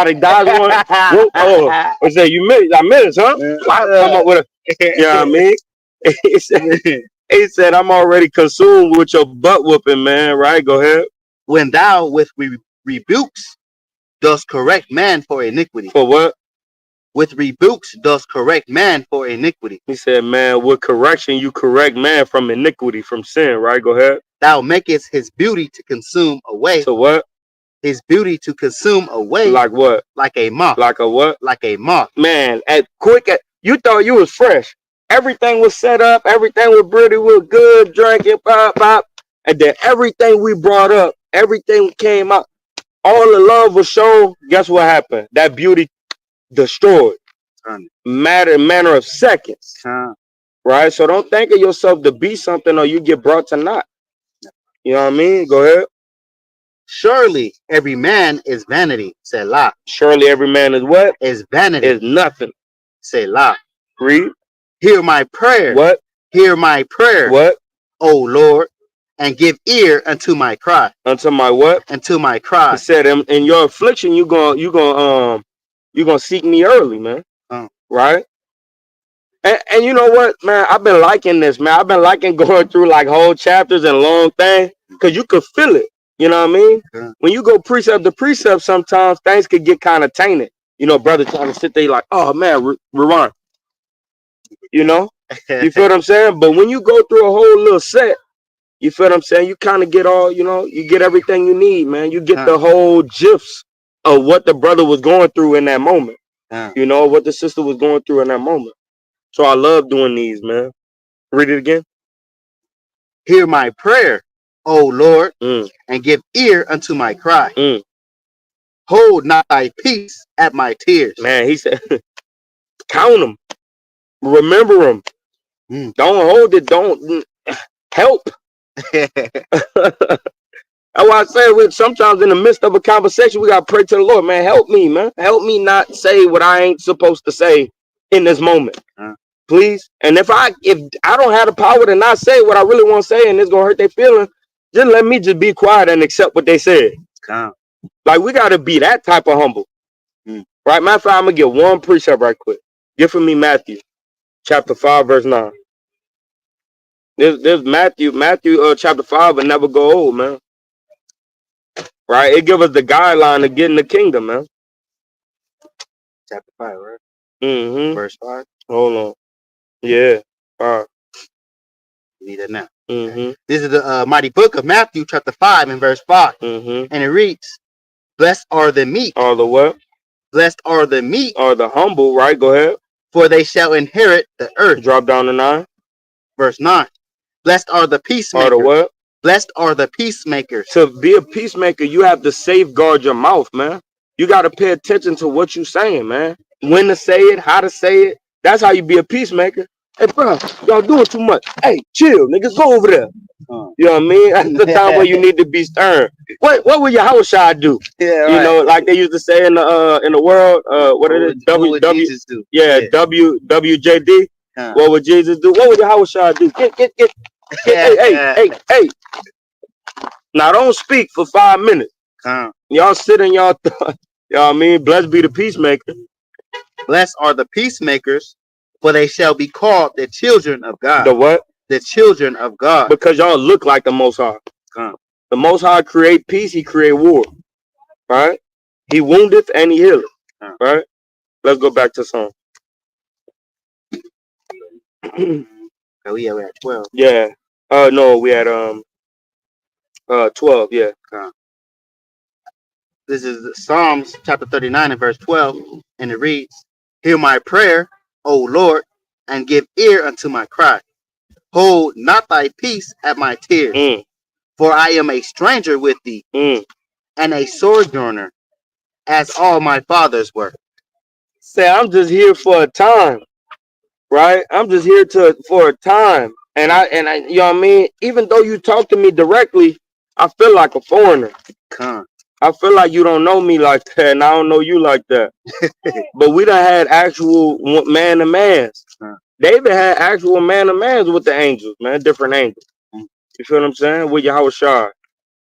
to dodge one. Whoop, oh, I say you missed. I missed, huh? Come up with you know what I mean? He said, I'm already consumed with your butt whooping, man. Right? Go ahead. When thou with rebukes dost correct man for iniquity. For what? With rebukes dost correct man for iniquity. He said, man, with correction you correct man from iniquity, from sin. Right? Go ahead. Thou makest his beauty to consume away. So what? His beauty to consume away. Like what? Like a moth. Like a what? Like a moth. Man, you thought you was fresh. Everything was set up. Everything was pretty. We were good, drinking, pop. And then everything we brought up, everything came out. All the love was shown. Guess what happened? That beauty destroyed. Manner of seconds. Right? So don't think of yourself to be something or you get brought to naught. You know what I mean? Go ahead. Surely every man is vanity. Selah. Surely every man is what? Is vanity. Is nothing. Selah. Read. Hear my prayer. What? Hear my prayer. What? O Lord, and give ear unto my cry. Unto my what? Unto my cry. He said, in your affliction, you gonna seek me early, man. Right? And you know what, man? I've been liking this, man. I've been liking going through like whole chapters and long things because you could feel it. You know what I mean? When you go precept to precept, sometimes things could get kind of tainted. You know, brother trying to sit there like, oh man, rewind. You know? You feel what I'm saying? But when you go through a whole little set, you feel what I'm saying? You kind of get all, you get everything you need, man. You get the whole gifs of what the brother was going through in that moment. You know, what the sister was going through in that moment. So I love doing these, man. Read it again. Hear my prayer, O Lord, and give ear unto my cry. Hold not thy peace at my tears. Man, he said, count them. Remember them. Don't hold it. Don't help. That's why I say sometimes in the midst of a conversation, we got to pray to the Lord, man. Help me, man. Help me not say what I ain't supposed to say in this moment. Please. And if I don't have the power to not say what I really want to say and it's going to hurt their feelings, just let me just be quiet and accept what they said. Like, we got to be that type of humble. Right? Matter of fact, I'm going to get one precept right quick. Give for me Matthew chapter 5, verse 9. There's Matthew chapter 5 will never go old, man. Right? It give us the guideline to get in the kingdom, man. Chapter 5, right? Verse 5. Hold on. Yeah. 5. Read it now. This is the mighty book of Matthew, chapter 5, and verse 5. And it reads, blessed are the meek. Are the what? Blessed are the meek. Are the humble, right? Go ahead. For they shall inherit the earth. Drop down to 9. Verse 9. Blessed are the Or the peacemakers. what? Blessed are the peacemakers. To be a peacemaker, you have to safeguard your mouth, man. You got to pay attention to what you saying, man. When to say it, how to say it. That's how you be a peacemaker. Hey, bro, y'all doing too much. Hey, chill, niggas, go over there. You know what I mean? That's the time where you need to be stern. What would your house child do? Yeah, You right. know, like they used to say in the world, what it is? What would Jesus do? Yeah, WJD. What would Jesus do? What would your house child do? Get. Hey. Now don't speak for 5 minutes. Y'all sit in y'all thoughts. You know what I mean? Blessed be the peacemaker. Blessed are the peacemakers, for they shall be called the children of God. The what? The children of God. Because y'all look like the Most High. The Most High create peace, he create war. Right? He woundeth and he healeth. Right? Let's go back to song. We are at 12. Yeah. No, we had 12, yeah. This is Psalms chapter 39 and verse 12, and it reads, Hear my prayer, O Lord, and give ear unto my cry. Hold not thy peace at my tears, for I am a stranger with thee, and a sojourner, as all my fathers were. Say, I'm just here for a time, right? I'm just here for a time. And I, you know what I mean? Even though you talk to me directly, I feel like a foreigner. I feel like you don't know me like that, and I don't know you like that. But we done had actual man-to-mans. David had actual man-to-mans with the angels, man, different angels. You feel what I'm saying? With Yahweh Shai.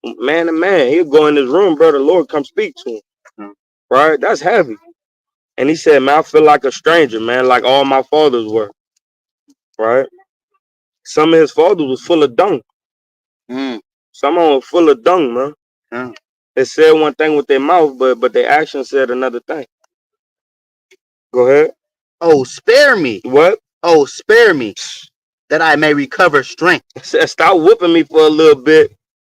Man-to-man. He'll go in his room, bro, the Lord come speak to him. Right? That's heavy. And he said, man, I feel like a stranger, man, like all my fathers were. Right? Some of his fathers was full of dung. Some of them were full of dung, man. They said one thing with their mouth, but their actions said another thing. Go ahead. Oh, spare me. What? Oh, spare me, that I may recover strength. Stop whooping me for a little bit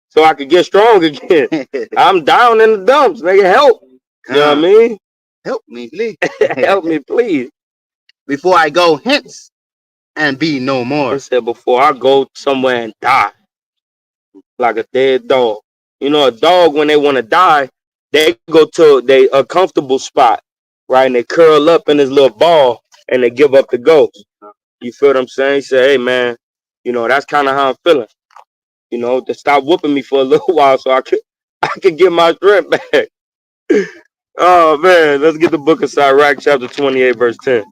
so I could get strong again. I'm down in the dumps, nigga. Help. You know what I mean? Help me, please. Help me, please. Before I go hence and be no more. I said, before I go somewhere and die like a dead dog. You know, a dog, when they want to die, they go to a comfortable spot, right? And they curl up in this little ball and they give up the ghost. You feel what I'm saying? He said, hey, man, you know, that's kind of how I'm feeling. You know, to stop whooping me for a little while so I could get my strength back. Oh, man, let's get the book of Sirach, chapter 28, verse 10.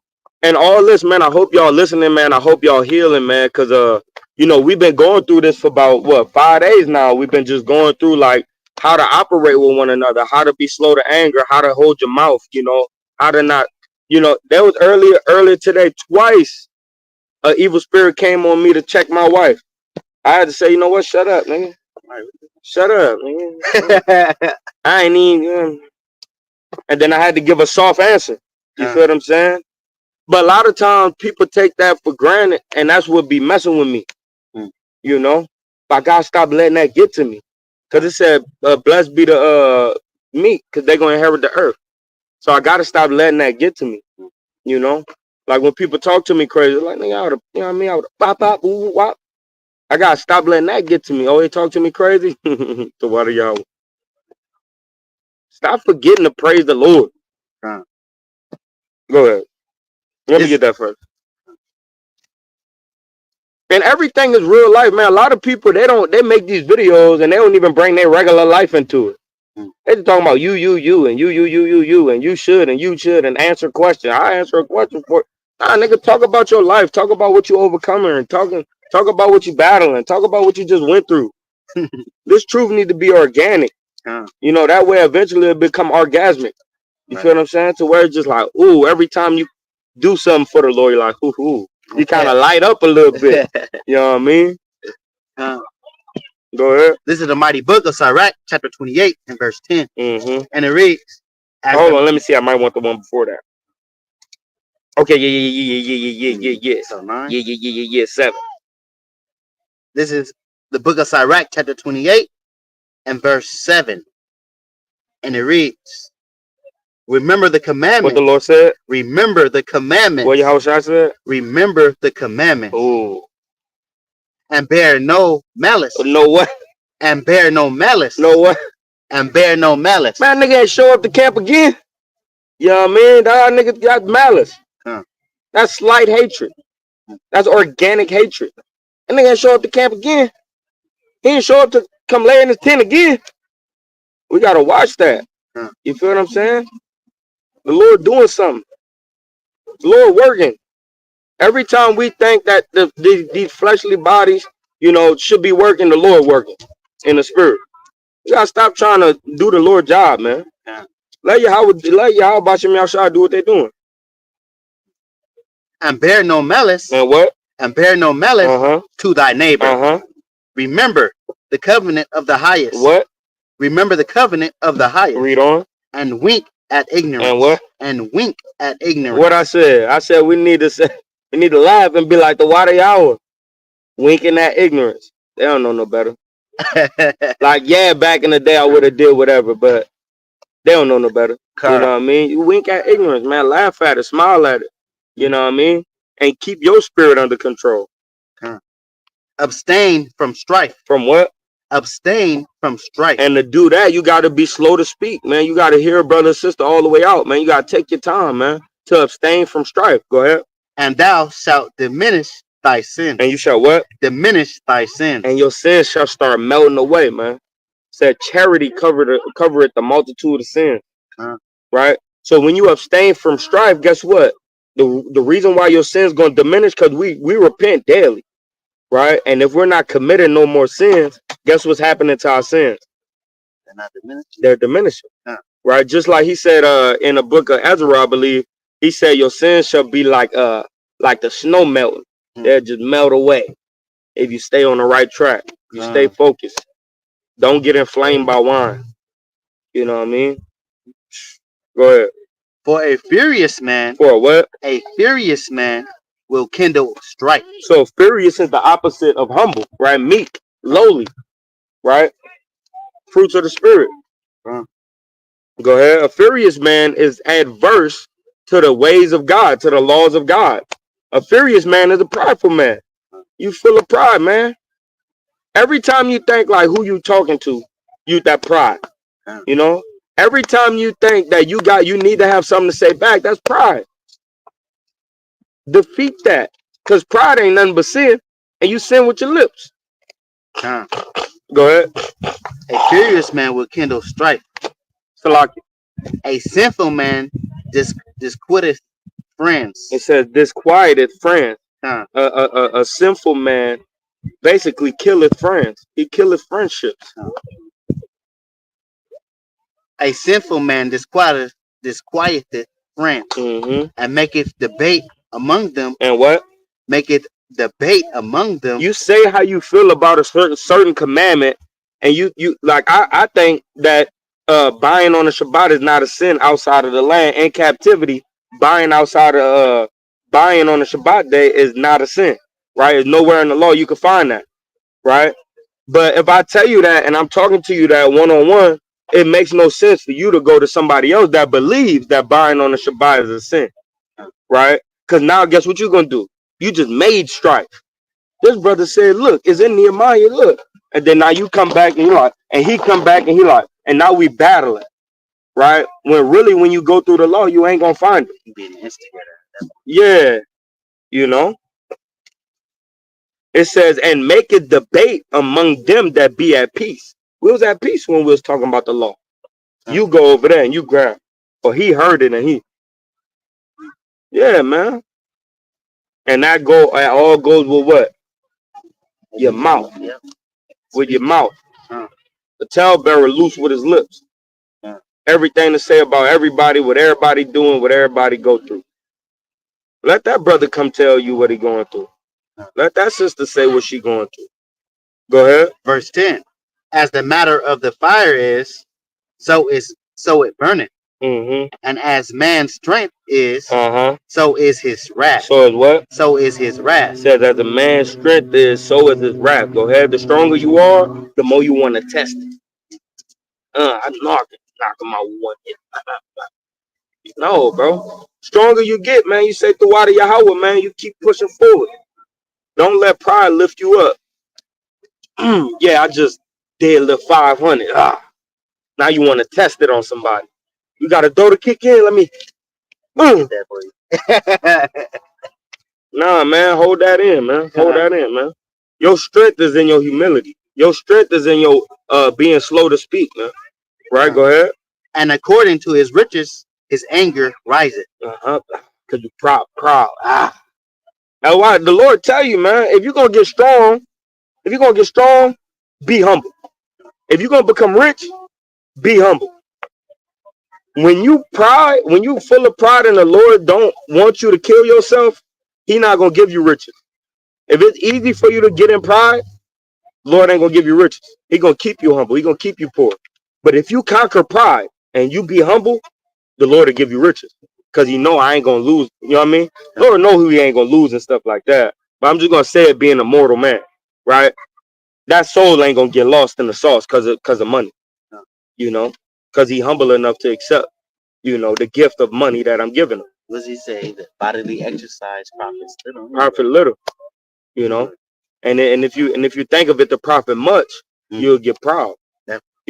And all this, man, I hope y'all listening, man. I hope y'all healing, man, because, you know, we've been going through this for about, 5 days now. We've been just going through, like, how to operate with one another, how to be slow to anger, how to hold your mouth, you know, how to not, you know, there was earlier today, twice, an evil spirit came on me to check my wife. I had to say, you know what, shut up, nigga. Shut up, nigga. I ain't even, and then I had to give a soft answer. You feel what I'm saying? But a lot of times people take that for granted, and that's what be messing with me. You know? But I gotta stop letting that get to me. Because it said, blessed be the meek, because they're going to inherit the earth. So I gotta stop letting that get to me. You know? Like when people talk to me crazy, like, nigga, I would have, you know what I mean? I would have pop, pop, ooh, wop. I gotta stop letting that get to me. Oh, they talk to me crazy? So what are y'all? Stop forgetting to praise the Lord. Go ahead. Let me get that first. And everything is real life, man. A lot of people, they make these videos and they don't even bring their regular life into it. They just talking about you, and you, and you should, and answer questions. I answer a question for nah, nigga, talk about your life. Talk about what you overcoming and talk about what you battling. Talk about what you just went through. This truth need to be organic. You know, that way eventually it'll become orgasmic. You feel what I'm saying? To where it's just like, ooh, every time you do something for the Lord, you're like, ooh. You kind of light up a little bit. You know what I mean? Go ahead. This is the mighty book of Sirach, chapter 28 and verse 10. And it reads, hold on, let me see. I might want the one before that. Okay, yeah. So 9? Yeah, 7. This is the book of Sirach, chapter 28 and verse 7. And it reads, remember the commandments. What the Lord said? Remember the commandments. What Yahushua said? Remember the commandments. Ooh. and bear no malice, No what? and bear no malice, No what? and bear no malice. Man, nigga ain't show up to camp again. You know what I mean? That nigga got malice. Huh. That's slight hatred. That's organic hatred. That nigga ain't show up to camp again. He didn't show up to come lay in his tent again. We gotta watch that. Huh. You feel what I'm saying? The Lord doing something. The Lord working. Every time we think that these fleshly bodies, should be working, the Lord working in the spirit. You gotta stop trying to do the Lord job, man. Huh. Let Yahweh Bashim Yahshua do what they doing. And bear no malice, And what? and bear no malice to thy neighbor. Remember the covenant of the highest. What? Remember the covenant of the highest. Read on. And wink at ignorance. And what? And wink at ignorance. What I said we need to laugh and be like the water hour, winking at ignorance. They don't know no better. Like, yeah, back in the day I would have did whatever, but they don't know no better. You know what I mean? You wink at ignorance, man. Laugh at it, smile at it. You know what I mean? And keep your spirit under control. Abstain from strife. From what? Abstain from strife. And to do that, you got to be slow to speak, man. You got to hear a brother and sister all the way out, man. You got to take your time, man, to abstain from strife. Go ahead. And thou shalt diminish thy sins. And you shall what? Diminish thy sins. And your sins shall start melting away, man. Said charity covereth the multitude of sins. Right? So when you abstain from strife, guess what? The reason why your sins going to diminish, because we repent daily. Right? And if we're not committing no more sins, guess what's happening to our sins? They're not diminishing. They're diminishing. Right? Just like he said in the book of Ezra, I believe, he said your sins shall be like the snow melting. They'll just melt away if you stay on the right track. You stay focused. Don't get inflamed by wine. You know what I mean? Go ahead. For a furious man. For what? A furious man will kindle strife. So furious is the opposite of humble, right? Meek, lowly, right? Fruits of the spirit. Go ahead. A furious man is adverse to the ways of God, to the laws of God. A furious man is a prideful man. You full of pride, man. Every time you think like who you talking to, you that pride. You know? Every time you think that you need to have something to say back, that's pride. Defeat that. Because pride ain't nothing but sin. And you sin with your lips. Go ahead. A furious man will kindle strife. Salaki. A sinful man disquieteth friends. It says disquieted friends. A sinful man basically killeth friends. He killeth friendships. A sinful man disquieteth friends, and maketh debate among them. And what? Maketh debate among them. You say how you feel about a certain commandment, and you like I think that buying on the Shabbat is not a sin outside of the land. In captivity, buying outside of buying on the Shabbat day is not a sin, right? It's nowhere in the law you can find that, right? But if I tell you that and I'm talking to you that one-on-one, it makes no sense for you to go to somebody else that believes that buying on the Shabbat is a sin, right? Because now guess what you're going to do? You just made strife. This brother said, look, it's in Nehemiah, look. And then now you come back and you're like, and he come back and he like, and now we battling, right? When really when you go through the law, you ain't going to find it. You be an instigator. Yeah, you know. It says, and make a debate among them that be at peace. We was at peace when we was talking about the law. You go over there and you grab. Or he heard it and he. Yeah, man. And that all goes with what? Your mouth. With your mouth. The talebearer loose with his lips. Everything to say about everybody, what everybody doing, what everybody go through. Let that brother come tell you what he going through. Let that sister say what she going through. Go ahead. Verse 10. As the matter of the fire is, so it burneth. And as man's strength is, so is his wrath. So is what? So is his wrath. It says as a man's strength is, so is his wrath. Go ahead. The stronger you are, the more you want to test it. I knock him out one hit. No, bro. Stronger you get, man. You say through water Yahweh, man. You keep pushing forward. Don't let pride lift you up. Yeah, I just did a little 500. Now you want to test it on somebody. You got a door to kick in. Let me. Mm. That for you. Nah, man, hold that in, man. Hold that in, man. Your strength is in your humility. Your strength is in your being slow to speak, man. Right? Go ahead. And according to his riches, his anger riseth. Cause you proud. That's why the Lord tell you, man. If you're gonna get strong, be humble. If you're gonna become rich, be humble. When you full of pride and the Lord don't want you to kill yourself, He not gonna give you riches. If it's easy for you to get in pride, Lord ain't gonna give you riches. He gonna keep you humble. He gonna keep you poor. But if you conquer pride and you be humble, the Lord will give you riches. Cause you know I ain't gonna lose. You know what I mean? Lord know who he ain't gonna lose and stuff like that. But I'm just gonna say it being a mortal man, right? That soul ain't gonna get lost in the sauce cause of money. You know, cause he humble enough to accept, the gift of money that I'm giving him. What does he say? The bodily exercise profits little. Profit little, you know. And if you think of it to profit much, you'll get proud.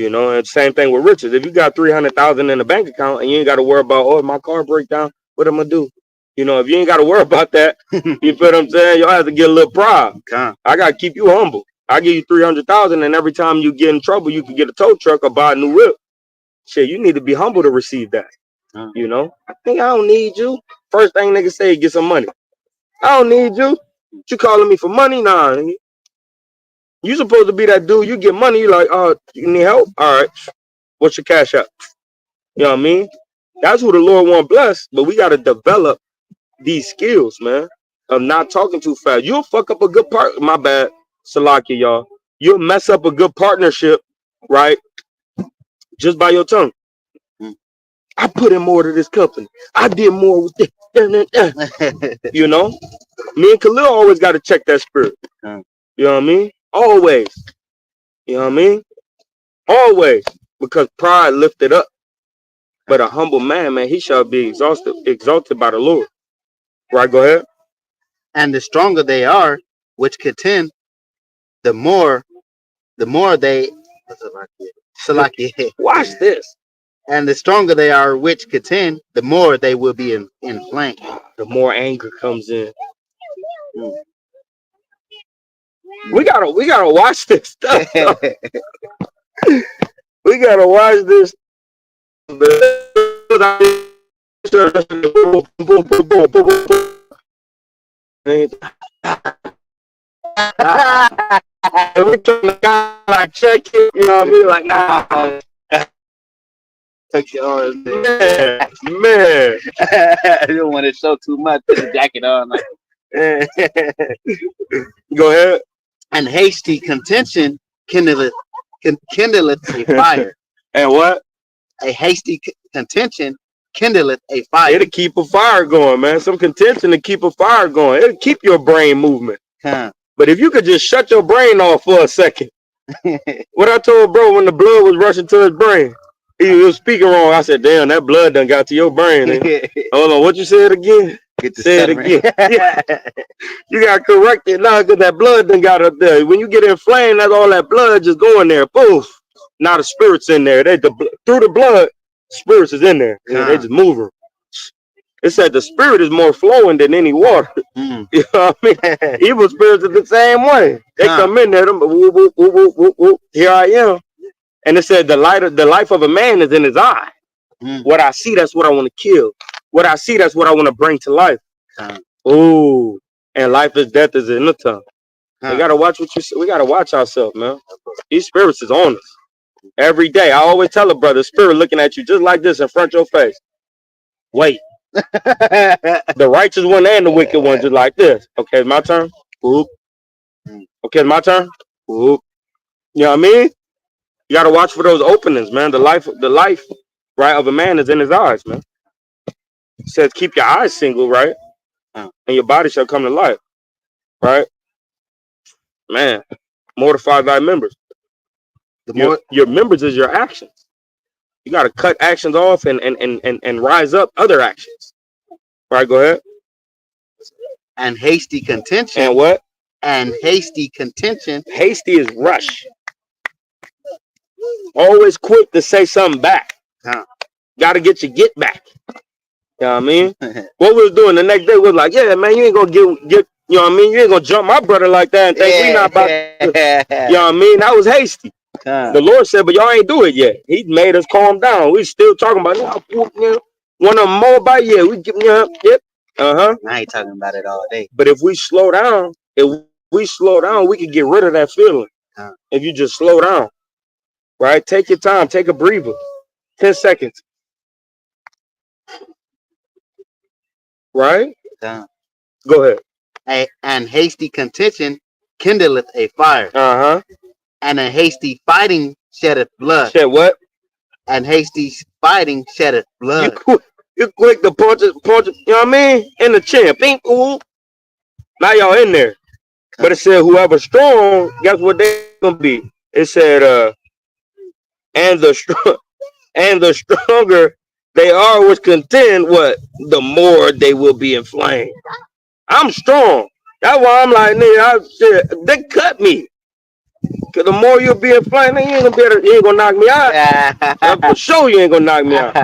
And same thing with riches. If you got 300,000 in the bank account and you ain't got to worry about, oh, my car break down, what am I gonna do? If you ain't got to worry about that, you feel what I'm saying? You'll have to get a little proud. I gotta keep you humble. I give you 300,000, and every time you get in trouble, you can get a tow truck or buy a new whip. Shit, you need to be humble to receive that. I think I don't need you. First thing niggas say, get some money. I don't need you. You calling me for money? Nah, nigga. You supposed to be that dude. You get money. You like, oh, you need help? All right. What's your cash app? You know what I mean? That's who the Lord want bless. But we got to develop these skills, man, of not talking too fast. You'll fuck up a good part. My bad. Salakia, y'all. You'll mess up a good partnership, right? Just by your tongue. I put in more to this company. I did more with this. Me and Khalil always got to check that spirit. You know what I mean? Always. You know what I mean? Always. Because pride lifted up. But a humble man, he shall be exalted by the Lord. Right, go ahead. And the stronger they are, which contend, the more they Salakia. Watch this. And the stronger they are, which contend, the more they will be inflamed. The more anger comes in. We gotta watch this stuff. We gotta watch this. Every time the guy like check it, you know what I mean? Like, nah. Tuck your arms in. Man. You don't want to show too much. Put the jacket on. Like. Go ahead. And hasty contention kindleth a fire. And what? A hasty contention kindleth a fire. It'll keep a fire going, man. Some contention to keep a fire going. It'll keep your brain movement. But if you could just shut your brain off for a second. What I told bro when the blood was rushing to his brain. He was speaking wrong. I said, damn, that blood done got to your brain. Hold on, what you said again? Say it again. You got to correct it now because that blood done got up there. When you get inflamed, that's all that blood just going there. Poof. Now the spirit's in there. Through the blood, spirits is in there. They just moving. It said the spirit is more flowing than any water. You know what I mean? Evil spirits are the same way. They come in there. Whoop, whoop, whoop, whoop, whoop, whoop. Here I am. And it said the life of a man is in his eye. What I see, that's what I want to kill. What I see, that's what I want to bring to life. Ooh. And life is death is in the tongue. We gotta watch what you say. We gotta watch ourselves, man. These spirits is on us every day. I always tell a brother, spirit looking at you just like this in front of your face. Wait. The righteous one and the wicked one just like this. Okay, it's my turn. Whoop. Okay, it's my turn. Whoop. You know what I mean? You gotta watch for those openings, man. The life, right, of a man is in his eyes, man. It says keep your eyes single, right? And your body shall come to life. Right? Man, mortify thy members. Your members is your actions. You gotta cut actions off and rise up other actions. Right, go ahead. And hasty contention. And what? and hasty contention. Hasty is rush. Always quick to say something back. Huh. Got to get your get back. You know what I mean? What we was doing the next day was like, yeah, man, you ain't gonna get, you know what I mean? You ain't gonna jump my brother like that and think we not about to, you know what I mean? That was hasty. The Lord said, but y'all ain't do it yet. He made us calm down. We still talking about, one of them more by yeah, we give yep. I ain't talking about it all day. But if we slow down, we can get rid of that feeling. If you just slow down, right? Take your time, take a breather. 10 seconds. Right? Go ahead. And hasty contention kindleth a fire. And a hasty fighting sheddeth blood. Shed what? And hasty fighting sheddeth blood. You quick to punch it, you know what I mean? In the chin. Bing, ooh. Now y'all in there. But it said whoever's strong, guess what they gonna be? It said and the stronger they are which contend, what? The more they will be inflamed. I'm strong. That's why I'm like, nigga, they cut me. Cause the more you'll be inflamed, you ain't gonna knock me out. For sure you ain't gonna knock me out.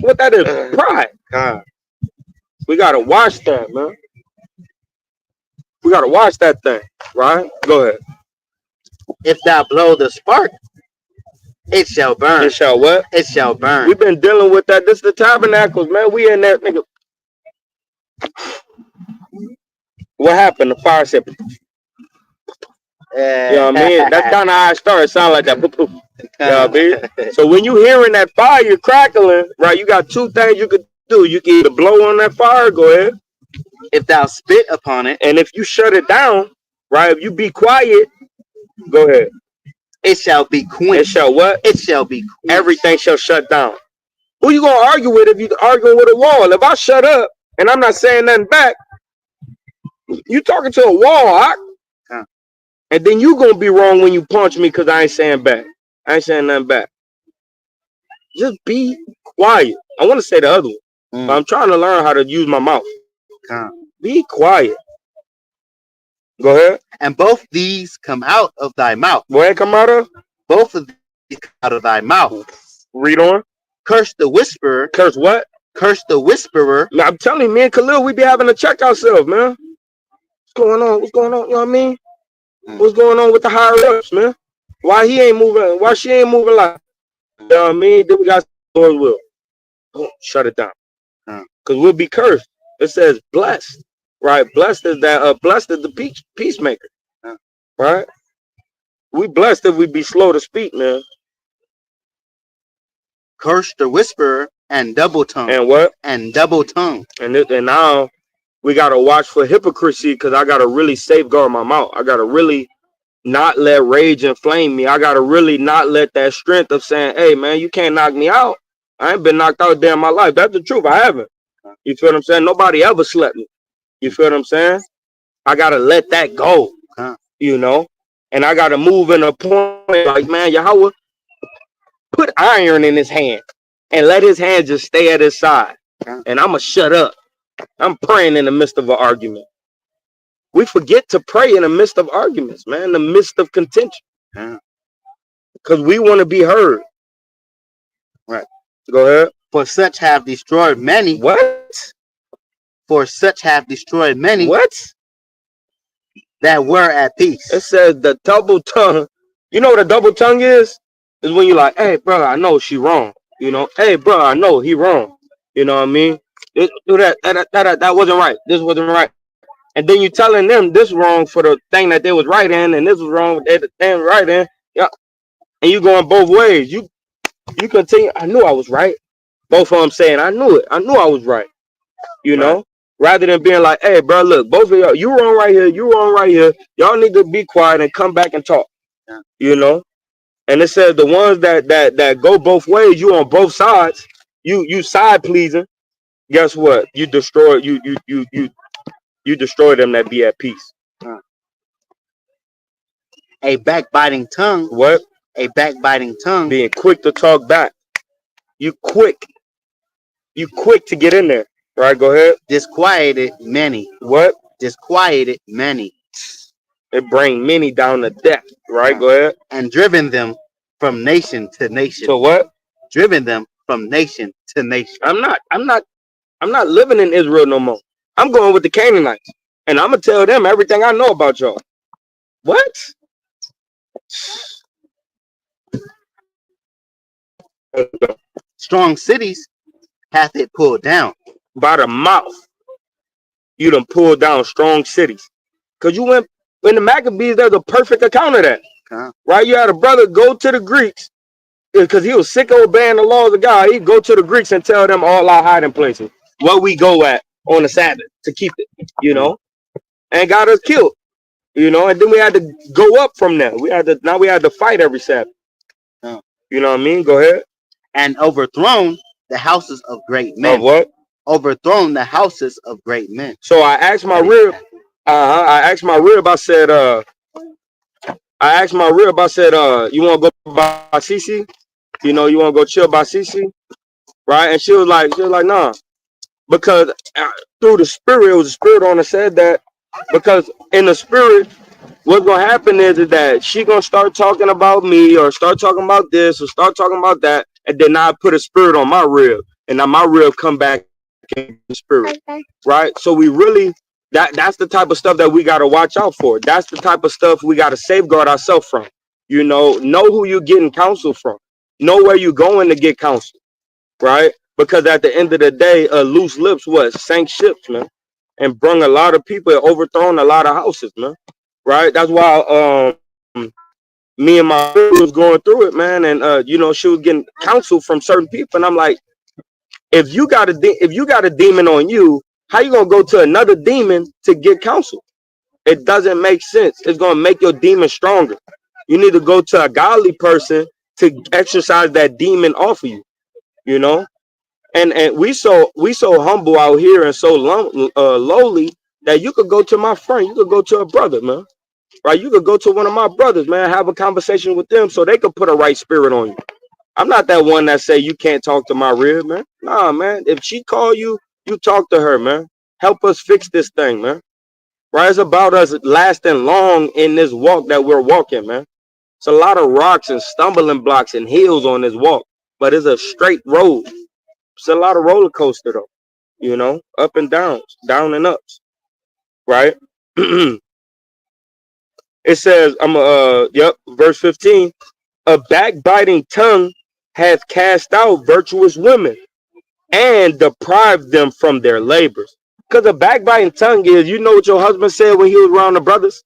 What that is? Pride. We gotta watch that, man. We gotta watch that thing, right? Go ahead. If thou blow the spark, it shall burn. It shall what? It shall burn. We've been dealing with that. This is the tabernacles, man. We in there, nigga. What happened? The fire said, you know what I mean? That's kind of how it started. It sound like that. You know what I mean? So when you hearing that fire crackling, right, you got two things you could do. You can either blow on that fire, go ahead. If thou spit upon it, and if you shut it down, right, if you be quiet, go ahead. It shall be quenched. It shall what? It shall be quenched. Everything shall shut down. Who you gonna argue with if you arguing with a wall? If I shut up and I'm not saying nothing back, you talking to a wall, and then you gonna be wrong when you punch me because I ain't saying back. I ain't saying nothing back. Just be quiet. I want to say the other one, but I'm trying to learn how to use my mouth. Be quiet. Go ahead. And both these come out of thy mouth. Where it come out of? Both of these come out of thy mouth. Read on. Curse the whisperer. Curse what? Curse the whisperer. Man, I'm telling you, me and Khalil, we be having to check ourselves, man. What's going on? What's going on? You know what I mean? What's going on with the higher ups, man? Why he ain't moving? Why she ain't moving like? You know what I mean? Then we got Lord's will. Oh, shut it down. Because we'll be cursed. It says blessed. Right? Blessed is that blessed is the peacemaker. Right? We blessed if we be slow to speak, man. Curse the whisperer and double tongue. And what? And double tongue. And now we gotta watch for hypocrisy because I gotta really safeguard my mouth. I gotta really not let rage inflame me. I gotta really not let that strength of saying, hey man, you can't knock me out. I ain't been knocked out there in my life. That's the truth. I haven't. You feel what I'm saying? Nobody ever slept me. You feel what I'm saying? I gotta let that go. You know? And I gotta move in a point like, man, Yahweh, put iron in his hand and let his hand just stay at his side. And I'ma shut up. I'm praying in the midst of an argument. We forget to pray in the midst of arguments, man, in the midst of contention. Because we want to be heard. Right. Go ahead. For such have destroyed many. What? For such have destroyed many. What? That were at peace. It says the double tongue. You know what a double tongue is? Is when you're like, hey, bro, I know she wrong. You know, hey, bro, I know he wrong. You know what I mean? Do that wasn't right. This wasn't right. And then you telling them this wrong for the thing that they was right in, and this was wrong with the thing right in. Yeah. And you going both ways. You continue. I knew I was right. Both of them saying, I knew it. I knew I was right. You know? Rather than being like, hey, bro, look, both of y'all, you wrong right here, you wrong right here. Y'all need to be quiet and come back and talk. You know? And it says the ones that go both ways, you on both sides, you side pleasing. Guess what? You destroy you destroy them that be at peace. A backbiting tongue. What? A backbiting tongue. Being quick to talk back. You quick to get in there. Right, go ahead. Disquieted many. What? Disquieted many. It bring many down to death. Right? uh, Go ahead. and driven them from nation to nation. So what? Driven them from nation to nation. I'm not living in Israel no more. I'm going with the Canaanites, and I'm gonna tell them everything I know about y'all. What? Strong cities hath it pulled down. By the mouth, you done pulled down strong cities. Cause you went in the Maccabees. There's a perfect account of that. Uh, Right? You had a brother go to the Greeks because he was sick of obeying the laws of God. He'd go to the Greeks and tell them all our hiding places, what we go at on the Sabbath to keep it, and got us killed, and then we had to go up from there. We had to fight every Sabbath. uh, You know what I mean? Go ahead. and overthrown the houses of great Of men. what? Overthrown the houses of great men. So I asked my That is rib. that. I asked my rib. I said, you want to go by CC? You want to go chill by CC, right? And she was like, nah, because through the spirit, it was the spirit on her said that because in the spirit, what's gonna happen is that she gonna start talking about me or start talking about this or start talking about that, and then I put a spirit on my rib, and now my rib come back in the spirit, right? So we really that's the type of stuff that we gotta watch out for. That's the type of stuff we gotta safeguard ourselves from. Know who you're getting counsel from. Know where you're going to get counsel, right? Because at the end of the day, loose lips what sank ships, man, and brung a lot of people, overthrown a lot of houses, man. Right? That's why me and my was going through it, man, and she was getting counsel from certain people, and I'm like, if you got a demon on you, how you gonna go to another demon to get counsel? It doesn't make sense. It's gonna make your demon stronger. You need to go to a godly person to exercise that demon off of you. You know, and we so humble out here and so lowly that you could go to my friend, you could go to a brother, man, right? You could go to one of my brothers, man, have a conversation with them so they could put a right spirit on you. I'm not that one that say you can't talk to my rib, man. Nah, man, if she call you, you talk to her, man. Help us fix this thing, man. Right? It's about us lasting long in this walk that we're walking, man. It's a lot of rocks and stumbling blocks and hills on this walk, but it's a straight road. It's a lot of roller coaster though, up and downs, down and ups, right? It says, verse 15, a backbiting tongue hath cast out virtuous women and deprived them from their labors. Because a backbiting tongue is, what your husband said when he was around the brothers,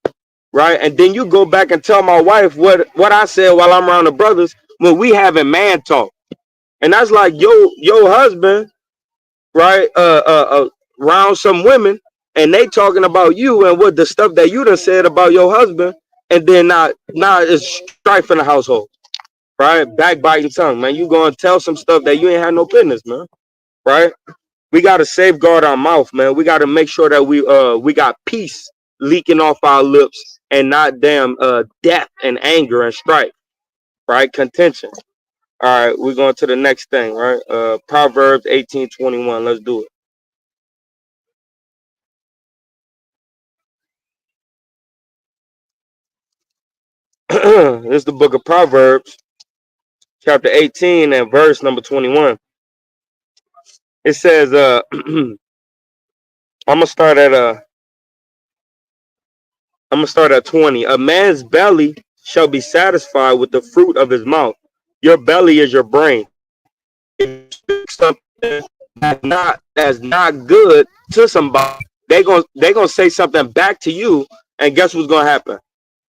right? And then you go back and tell my wife what I said while I'm around the brothers when we having man talk. And that's like your husband, right? Around some women, and they talking about you and what the stuff that you done said about your husband, and then now it's strife in the household, right? Backbiting tongue, man. You gonna tell some stuff that you ain't had no business, man, right? We gotta safeguard our mouth, man. We gotta make sure that we got peace leaking off our lips and not damn death and anger and strife, right? Contention. All right, we're going to the next thing, right? Proverbs 18:21. Let's do it. This is the book of Proverbs, chapter 18 and verse number 21. It says, I'm gonna start at 20. A man's belly shall be satisfied with the fruit of his mouth. Your belly is your brain. If you speak something that's not good to somebody, they gonna say something back to you, and guess what's gonna happen?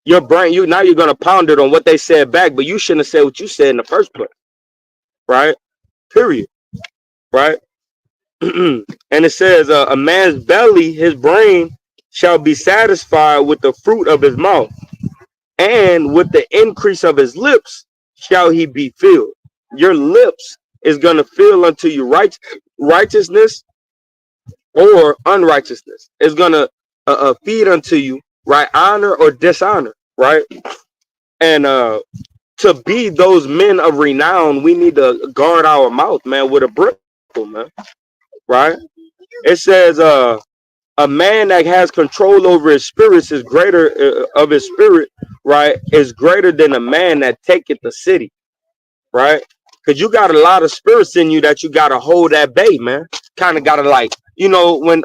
Your brain, you're gonna pound it on what they said back, but you shouldn't have said what you said in the first place, right? Period, right? And it says, a man's belly, his brain, shall be satisfied with the fruit of his mouth, and with the increase of his lips shall he be filled. Your lips is gonna fill unto you righteousness or unrighteousness. It's gonna feed unto you, right? Honor or dishonor, right? And to be those men of renown, we need to guard our mouth, man, with a brimful, man. Right? It says, A man that has control over his spirits is greater of his spirit, right? Is greater than a man that taketh the city, right? Because you got a lot of spirits in you that you gotta hold at bay, man. Kind of gotta like, when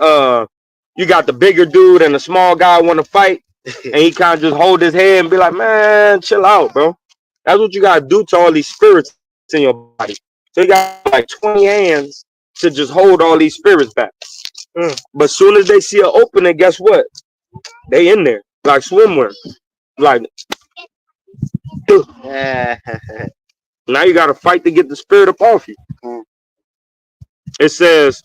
you got the bigger dude and the small guy want to fight, and he kind of just hold his head and be like, man, chill out, bro. That's what you gotta do to all these spirits in your body. So you got like 20 hands to just hold all these spirits back. But soon as they see an opening, guess what? They in there like swimwear. Like Yeah. now you gotta fight to get the spirit up off you. It says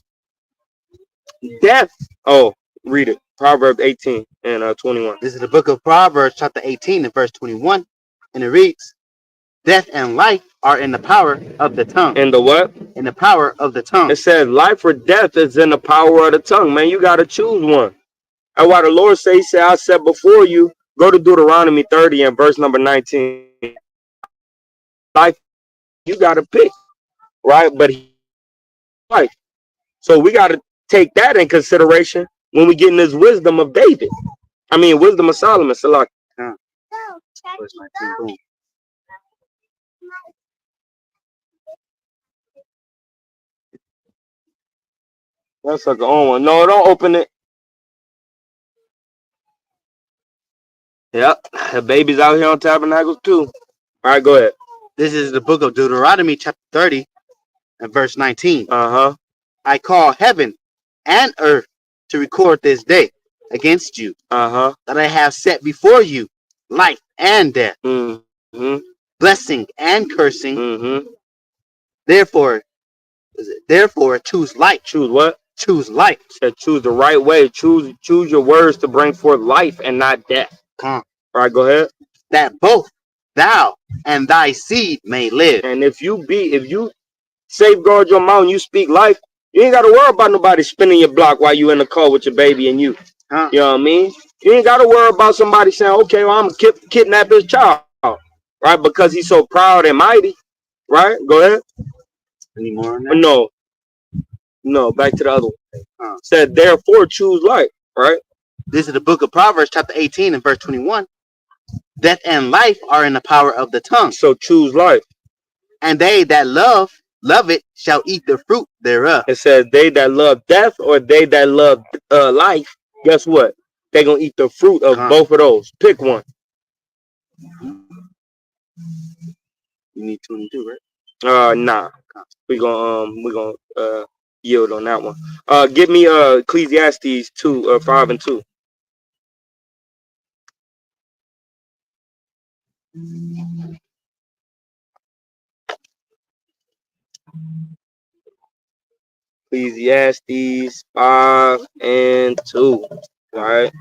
death. Oh, read it. Proverbs 18 and 21. This is the book of Proverbs, chapter 18 and verse 21. And it reads, Death and life are in the power of the tongue. And the what? In the power of the tongue. It says life or death is in the power of the tongue. Man, you gotta choose one. And why the Lord say, he said, I said before you, go to Deuteronomy 30 and verse number 19. Life, you gotta pick, right? But life. So we gotta take that in consideration when we get in this wisdom of David. I mean, wisdom of Solomon. Salak. Verse 19, boom. That's like a own one. No, don't open it. Yep, the baby's out here on tabernacles too. All right, go ahead. This is the book of Deuteronomy, chapter 30 and verse 19. Uh-huh. I call heaven and earth to record this day against you, Uh-huh. that I have set before you life and death, Mm-hmm. blessing and cursing. Mm-hmm. Therefore choose life. Choose what? Choose life. Said choose the right way. Choose your words to bring forth life and not death. Come. All right, go ahead. That both thou and thy seed may live. And if you safeguard your mouth and you speak life, you ain't got to worry about nobody spinning your block while you in the car with your baby and you. Huh? You know what I mean? You ain't got to worry about somebody saying, okay, well, I'm going to kidnap his child. Right? Because he's so proud and mighty. Right? Go ahead. Any more on that? No, back to the other one. Said, therefore, choose life. Right? This is the book of Proverbs, chapter 18 and verse 21. Death and life are in the power of the tongue. So choose life. And they that love it shall eat the fruit thereof. It says they that love death or they that love life, guess what? They're going to eat the fruit of both of those. Pick one. You need 2 and 2, right? Nah. We're gonna yield on that one. Give me Ecclesiastes 2, 5 and 2. Ecclesiastes 5 and 2. All right.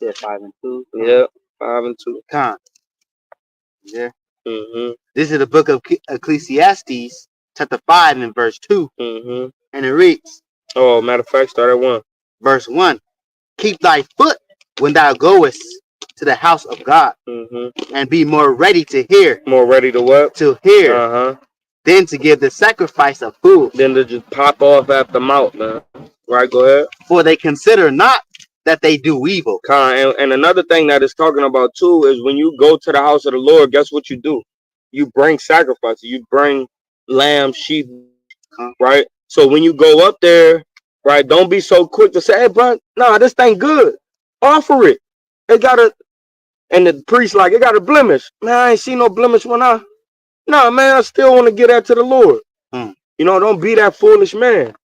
Yeah, 5 and 2. Yep, 5 and 2. Con. Yeah. Mm-hmm. This is the book of Ecclesiastes, chapter 5 and verse 2. Mm-hmm. And it reads. Oh, matter of fact, start at 1. Verse 1. Keep thy foot when thou goest to the house of God, and be more ready to hear. More ready to what? To hear. Uh-huh. Then to give the sacrifice of food. Then to just pop off at the mouth, man. Right, go ahead. For they consider not that they do evil. And another thing that it's talking about too is when you go to the house of the Lord, guess what you do? You bring sacrifices. You bring lamb, sheep, right? So when you go up there, right, don't be so quick to say, hey, bro, nah, this thing good. Offer it. It got a, and the priest like, it got a blemish. Man, I ain't see no blemish when nah, man, I still want to get that to the Lord. You know, don't be that foolish man,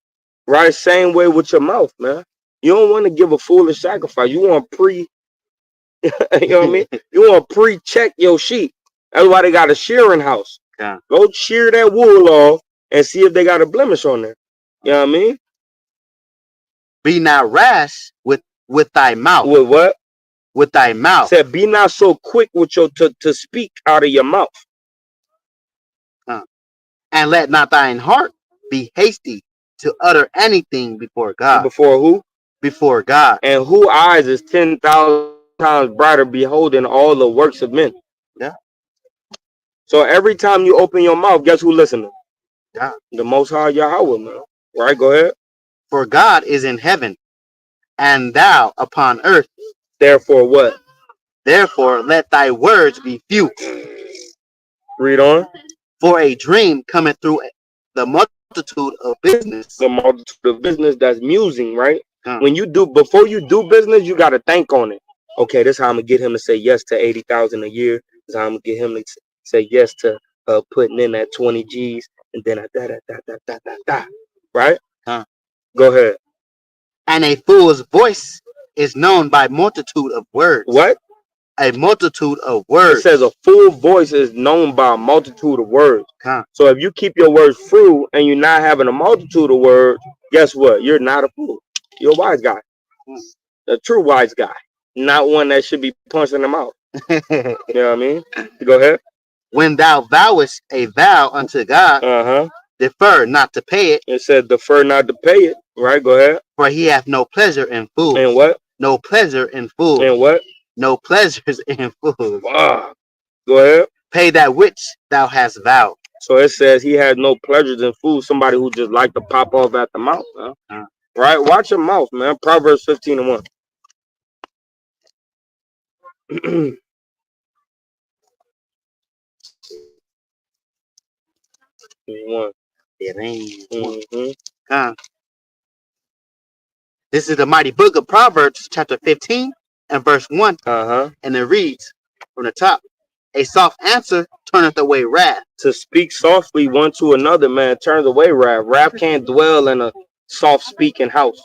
right? Same way with your mouth, man. You don't want to give a foolish sacrifice. You want you know what I mean? You want to pre-check your sheep. That's why they got a shearing house. Yeah. Go shear that wool off and see if they got a blemish on there. You know what I mean? Be not rash with thy mouth. With what? With thy mouth. Said, be not so quick with your to speak out of your mouth. And let not thine heart be hasty to utter anything before God. Before who? Before God. And who eyes is 10,000 times brighter beholding all the works of men. Yeah. So every time you open your mouth, guess who listening? Yeah. The Most High Yahweh, man. Right, go ahead. For God is in heaven, and thou upon earth. Therefore, what? Therefore, let thy words be few. Read on. For a dream cometh through the multitude of business. The multitude of business, that's musing, right? Huh. When you do, before you do business, you got to think on it. Okay, this is how I'm gonna get him to say yes to 80,000 a year. This is how I'm gonna get him to say yes to putting in that 20 G's, and then right? Huh. Go ahead. And a fool's voice is known by multitude of words. What? A multitude of It words. says a full voice is known by a multitude of words. Huh. So if you keep your words true and you're not having a multitude of words, guess what? You're not a fool. You're a wise guy. A true wise guy. Not one that should be punching them out. You know what I mean? Go ahead. When thou vowest a vow unto God, defer not to pay it. It says defer not to pay it. Right? Go ahead. For he hath no pleasure in fools. And what? No pleasure in fools. And what? No pleasures in fools. Wow. Go ahead. Pay that which thou hast vowed. So it says he has no pleasures in food. Somebody who just like to pop off at the mouth. Right? Watch your mouth, man. Proverbs 15:1. One. It ain't. Mm-hmm. This is the mighty book of Proverbs, chapter 15 and verse 1. And it reads from the top, a soft answer turneth away wrath. To speak softly one to another, man, turns away wrath. Wrath can't dwell in a soft speaking house.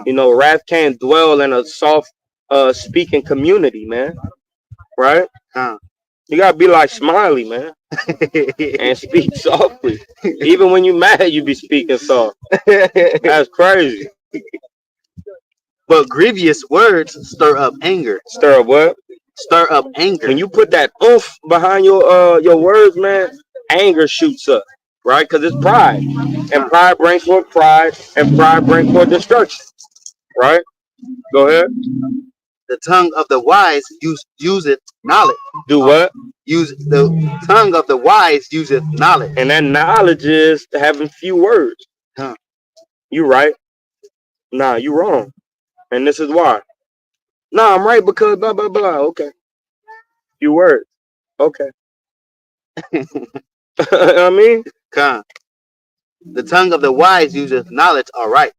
You know, wrath can't dwell in a soft speaking community, man. Right? You gotta be like Smiley, man. And speak softly. Even when you mad, you be speaking soft. That's crazy. But grievous words stir up anger. Stir up what? Stir up anger. When you put that oomph behind your words, man, anger shoots up, right? Because it's pride, and pride brings forth pride, and pride brings forth destruction, right? Go ahead. The tongue of the wise useth knowledge. Do what? Use the tongue of the wise useth knowledge. And that knowledge is having few words. You right? Nah, you wrong. And this is why. Nah, I'm right because blah blah blah. Okay. Few words. Okay. I mean, the tongue of the wise useth knowledge, all right.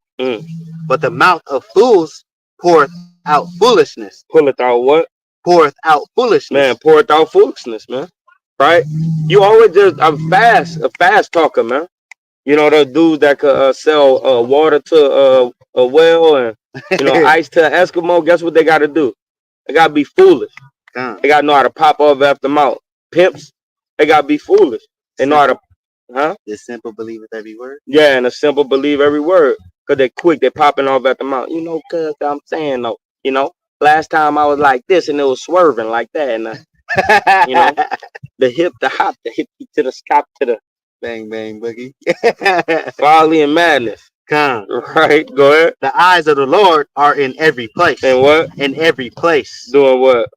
But the mouth of fools poureth out foolishness. Pulleth out what? Poureth out foolishness. Man, poureth out foolishness, man. Right? You always just a fast talker, man. You know, the dudes that could sell water to a well and ice to an Eskimo. Guess what they got to do? They got to be foolish. They got to know how to pop off after mouth. Pimps, they got to be foolish. They know how to, The simple believeth every word. Yeah, and the simple believe every word. Because they quick, they popping off at the mouth. You know, cuz I'm saying, though, last time I was like this and it was swerving like that. And, the hip, the hop, the hip to the scop to the bang, bang, boogie. folly and madness. Right, go ahead. The eyes of the Lord are in every place. And what? In every place. Doing what?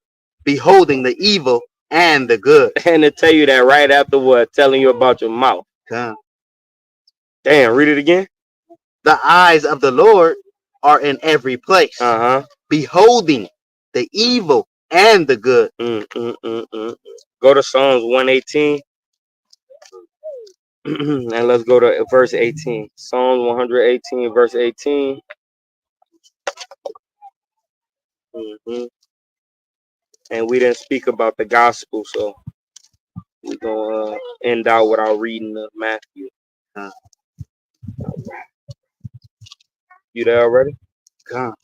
Beholding the evil and the good. And to tell you that right after what? Telling you about your mouth. Damn, read it again. The eyes of the Lord are in every place. Beholding the evil and the good. Go to Psalms 118. And let's go to verse 18. Psalms 118, verse 18. And we didn't speak about the gospel, so we're going to end out with our reading of Matthew. You there already?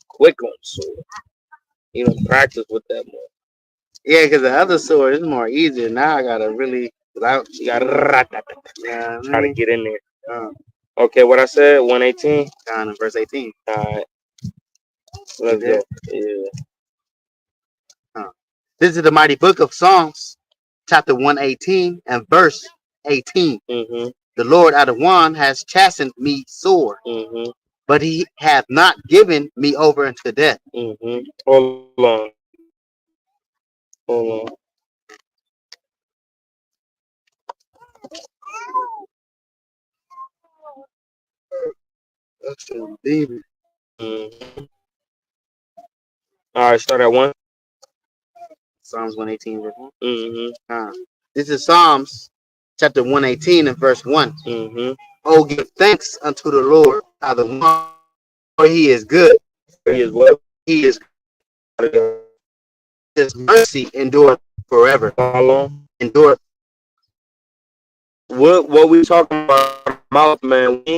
Quick on sword. You know, practice with that more. Yeah, because the other sword is more easier. Now I got to really... You gotta try to get in there. Okay, what I said, 118? Verse 18. All right. Let's go. Yeah. This is the mighty book of Psalms, chapter 118 and verse 18. The Lord out of one has chastened me sore, but he hath not given me over unto death. Hold on. Hold on. Us and David. Mm-hmm. All right, start at one. Psalms 118 verse 1. Mm-hmm. This is Psalms chapter 118 and verse 1. Mm-hmm. Oh, give thanks unto the Lord, for he is good. He is what? He is his mercy endureth forever. How long? Endureth. What we talking about mouth, man? We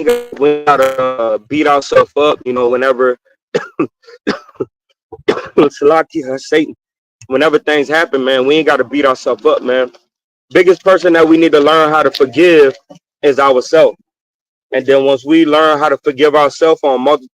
ain't gotta beat ourselves up, you know, whenever Satan. Whenever things happen, man, we ain't gotta beat ourselves up, man. Biggest person that we need to learn how to forgive is ourselves. And then once we learn how to forgive ourselves on multiple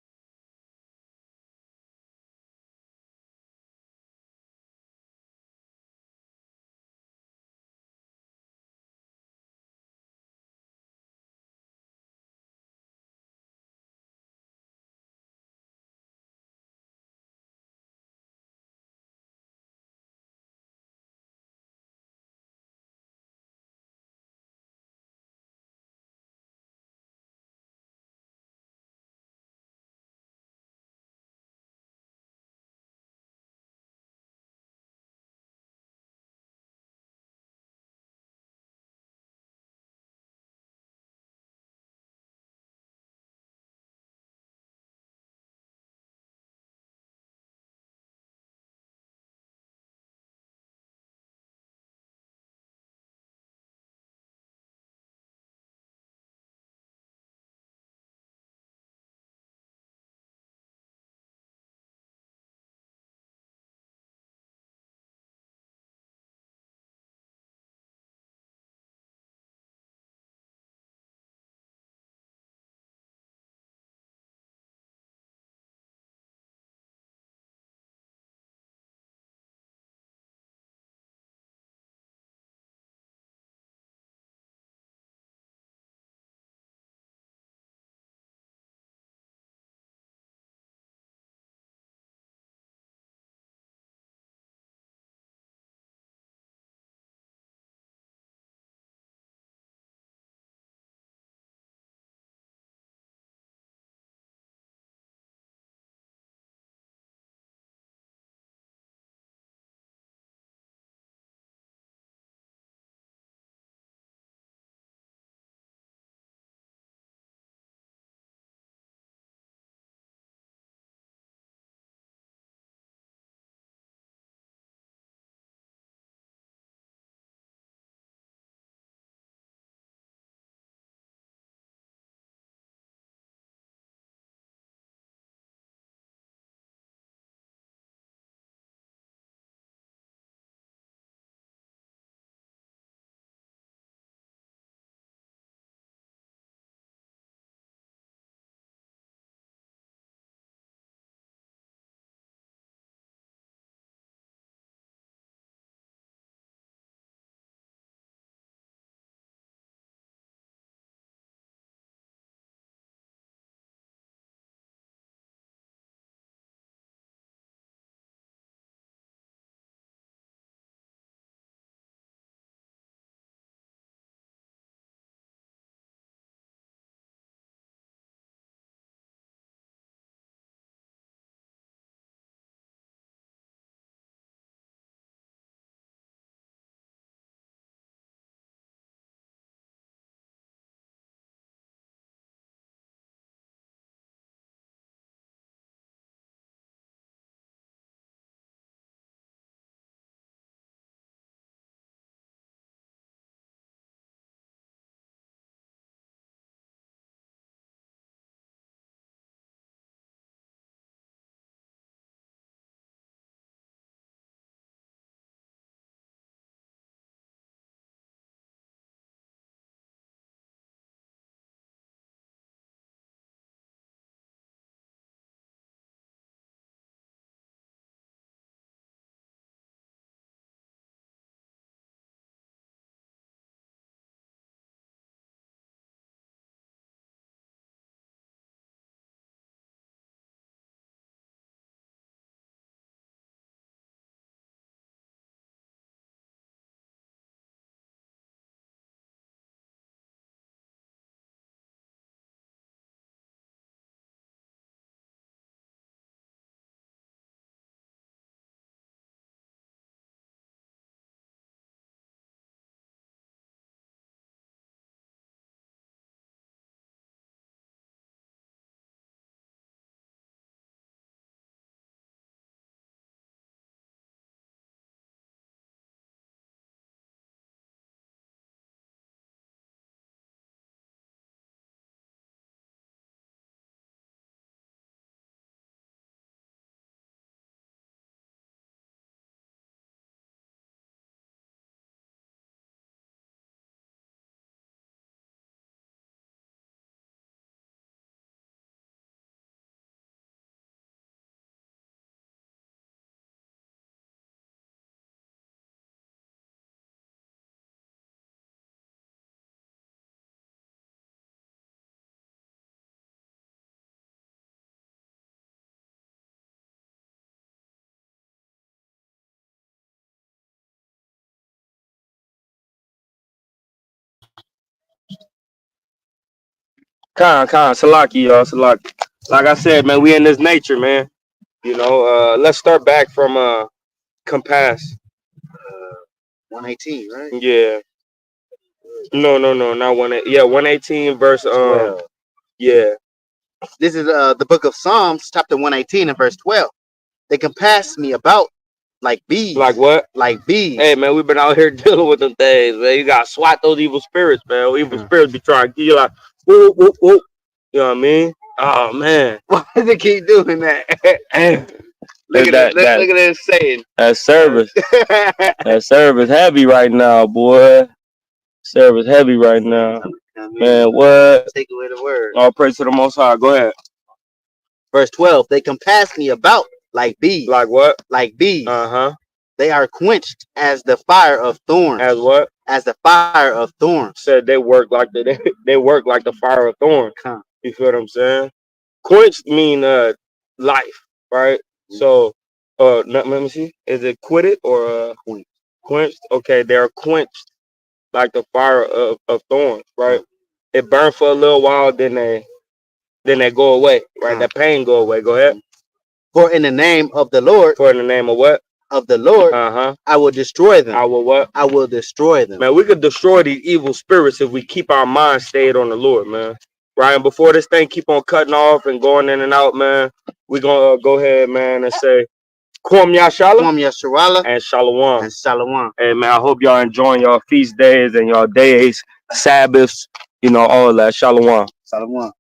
Salaki, y'all, Salaki. Like I said, man, we in this nature, man. Let's start back from compass. 118, right? Yeah. No, not one. Yeah, 118 verse 12. yeah. This is the book of Psalms, chapter 118 and verse 12. They compass me about like bees. Like what? Like bees. Hey man, we've been out here dealing with them things, man. You gotta swat those evil spirits, man. Evil spirits be trying to kill you like whoop, whoop, whoop. You know what I mean? Oh man. Why does it keep doing that? Look at look at that saying. That service. That service heavy right now, boy. Service heavy right now. Man, what? Take away the word. All praise to the Most High. Go ahead. Verse 12. They compass me about like bees. Like what? Like bees. Uh-huh. They are quenched as the fire of thorns. As what? As the fire of thorns. Said they work like they work like the fire of thorns. You feel what I'm saying? Quenched mean life, right? Mm-hmm. So let me see. Is it quitted or quenched? Okay, they're quenched like the fire of thorns, right? It burned for a little while, then they go away, right? That pain go away. Go ahead. For in the name of the Lord. For in the name of what? Of the Lord. I will destroy them. I will what? I will destroy them. Man, we could destroy these evil spirits if we keep our mind stayed on the Lord, man. Right? And before this thing keep on cutting off and going in and out, man, we're going to go ahead, man, and say, Kwam Yashala. Kwam Yashala. And Shalom. And Shalom. Hey, man, I hope y'all enjoying y'all feast days and y'all days, Sabbaths, all that. Shalom. Shalom.